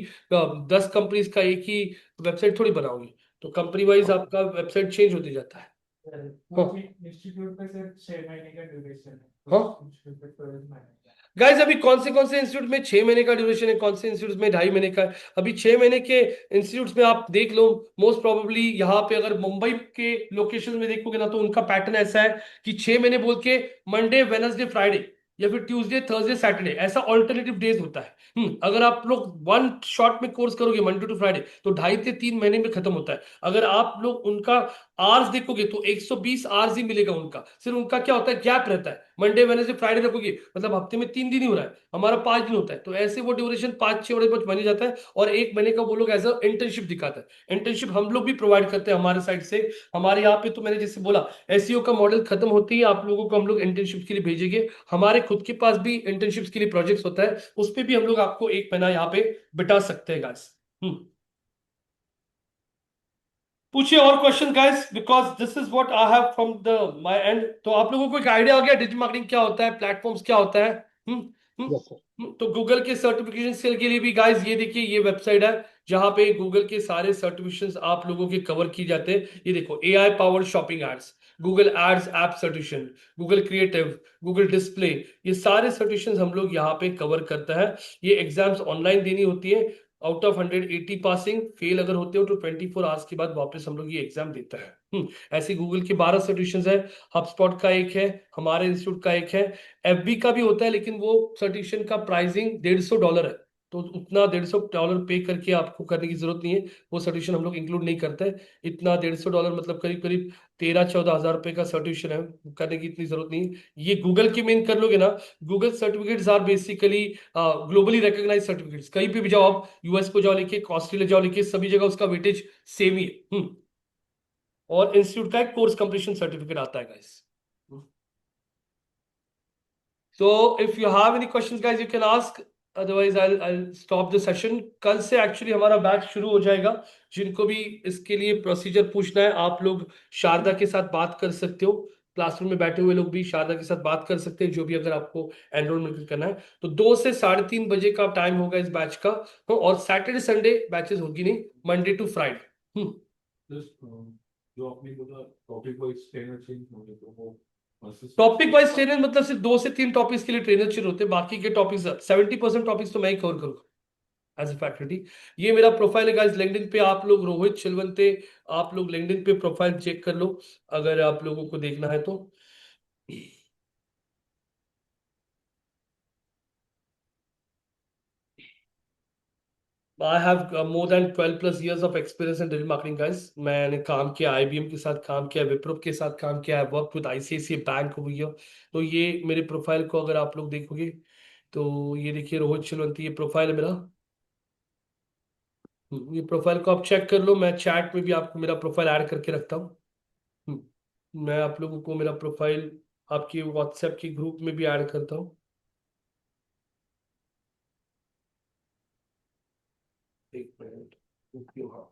10 कंपनीज का एक ही वेबसाइट थोड़ी बनाओगे, तो कंपनी वाइज आपका वेबसाइट चेंज होते जाता है। इंस्टीट्यूट पे सिर्फ 6 महीने का ड्यूरेशन है। हाँ इंस्टीट्यूट पे 12 महीने का। गाइस, अभी कौन से इंस्टीट्यूट में 6 महीने का ड्यूरेशन है, कौन से इंस्टीट्यूट में 2.5 महीने का है। अभी 6 महीने के इंस्टीट्यूट्स में आप देख लो, मोस्ट प्रोबेबली यहाँ पे अगर मुंबई के लोकेशन में देखोगे ना, तो उनका पैटर्न ऐसा है कि 6 महीने बोल के मंडे वेडनेसडे फ्राइडे या फिर ट्यूसडे थर्सडे सैटरडे ऐसा ऑल्टरनेटिव डेज होता है। अगर आप लोग वन शॉट में कोर्स करोगे मंडे टू फ्राइडे, तो 2.5 से 3 महीने में खत्म होता है। अगर आप लोग उनका आवर्स देखोगे तो 120 आवर्स ही मिलेगा उनका। सिर्फ उनका क्या होता है, गैप रहता है, मंडे वेडनेसडे फ्राइडे रखोगे मतलब हफ्ते में 3 दिन ही हो रहा है, हमारा 5 दिन होता है। तो ऐसे वो ड्यूरेशन 5-6 बने जाता है, और 1 महीने का वो लोग एज अ इंटर्नशिप दिखाता है। इंटर्नशिप हम लोग भी प्रोवाइड करते हैं हमारे साइड से। हमारे यहाँ पे तो मैंने जैसे बोला, SEO का मॉडल खत्म होती है, आप लोगों को हम लोग इंटर्नशिप के लिए भेजेंगे। हमारे खुद के पास भी इंटर्नशिप के लिए प्रोजेक्ट्स होता है, उस पर भी हम लोग आपको 1 महीना यहाँ पे बिता सकते हैं गाइस। पूछिए और question guys, because this is what I have from the my and. तो आप लोगों को एक आइडिया हो गया डिजिटल मार्केटिंग क्या होता है, प्लेटफॉर्म्स क्या होता है। Yes sir. तो गूगल के सर्टिफिकेशन के लिए भी गाइस ये देखिए, ये वेबसाइट है जहां पे गूगल के सारे सर्टिफिकेशंस आप लोगों के कवर किए जाते हैं। ये देखो, AI powered shopping ads, Google ads app certification, Google creative, Google display, ये सारे सर्टिफिकेशंस हम लोग यहाँ पे कवर करते हैं। ये एग्जाम्स ऑनलाइन देनी होती है। आउट ऑफ 180 पासिंग, फेल अगर होते हो तो 24 आवर्स के बाद वापस हम लोग ये एग्जाम देते हैं। ऐसे गूगल के 12 सर्टिफिकेशंस है, HubSpot का एक है, हमारे इंस्टीट्यूट का एक है, FB का भी होता है, लेकिन वो सर्टिफिकेशन का प्राइसिंग $150 है। तो उतना $150 पे करके आपको करने की जरूरत नहीं है, वो सर्टिफिकेशन हम लोग इंक्लूड नहीं करते हैं। इतना $150 मतलब करीब करीब 13-14 हजार रुपए का सर्टिफिकेशन है, करने की इतनी जरूरत नहीं है। ये गूगल के मेन कर लोगे ना, Google certificates are basically globally recognise certificates. कहीं पे भी जाओ आप, US को जाओ लेके, ऑस्ट्रेलिया जाओ लेके, सभी जगह उसका वेटेज सेम ही है। और इंस्टीट्यूट का एक कोर्स कंप्लीशन सर्टिफिकेट आता है guys. So if you have any questions guys, you can ask, otherwise I'll stop the session। कल से एक्चुअली हमारा बैच शुरू हो जाएगा। जिनको भी इसके लिए प्रोसीजर पूछना है, आप लोग शारदा के साथ बात कर सकते हो। क्लासरूम में बैठे हुए लोग भी शारदा के साथ बात कर सकते हैं, जो भी अगर आपको एनरोलमेंट करना है तो 2 से 3:30 बजे का टाइम होगा इस बैच का। और सैटरडे संडे बैचेस होगी नहीं, मंडे टू फ्राइडे। जो आपने बोला टॉपिक वाइज ट्रेनर चेंज होंगे, तो वो टॉपिक वाइज ट्रेनर मतलब सिर्फ 2 से 3 टॉपिक्स के लिए ट्रेनर चाहिए होते हैं, बाकी के टॉपिक्स 70% टॉपिक्स तो मैं ही कवर करूंगा एज ए फैकल्टी। ये मेरा प्रोफाइल है गाइस लिंक्डइन पे, आप लोग रोहित शिलवंते, आप लोग लिंक्डइन पे प्रोफाइल चेक कर लो अगर आप लोगों को देखना है तो। I have more than 12+ years of experience in digital marketing guys. मैंने काम किया, IBM के साथ काम किया, विप्रो के साथ काम किया, वर्क विद ICICI बैंक हो गया। तो ये मेरे प्रोफाइल को अगर आप लोग देखोगे तो ये देखिए, रोहित शिलवंती ये प्रोफाइल है मेरा। ये प्रोफाइल को आप चेक कर लो, मैं चैट में भी आपको मेरा प्रोफाइल ऐड करके रखता हूँ। मैं आप लोगों को मेरा प्रोफाइल आपके व्हाट्सएप के ग्रुप में भी ऐड करता हूँ। एक मिनट, हाँ,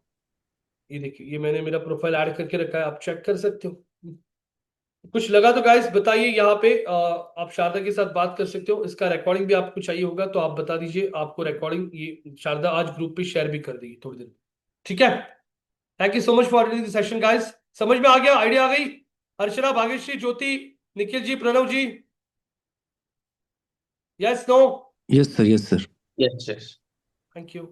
ये देखिए, ये मैंने मेरा प्रोफाइल ऐड करके रखा है, आप चेक कर सकते हो। कुछ लगा तो गाइस बताइए। यहाँ पे आप शारदा के साथ बात कर सकते हो। इसका रिकॉर्डिंग भी आपको चाहिए होगा तो आप बता दीजिए, आपको रिकॉर्डिंग ये शारदा आज ग्रुप पे शेयर भी कर देगी थोड़ी देर। ठीक है, thank you so much for attending the session guys. समझ में आ गया, आइडिया आ गई? Archana, Bhagyashree, Jyoti, Nikhil ji, Pranav ji, yes no? Yes sir, yes sir. Yes yes. Thank you.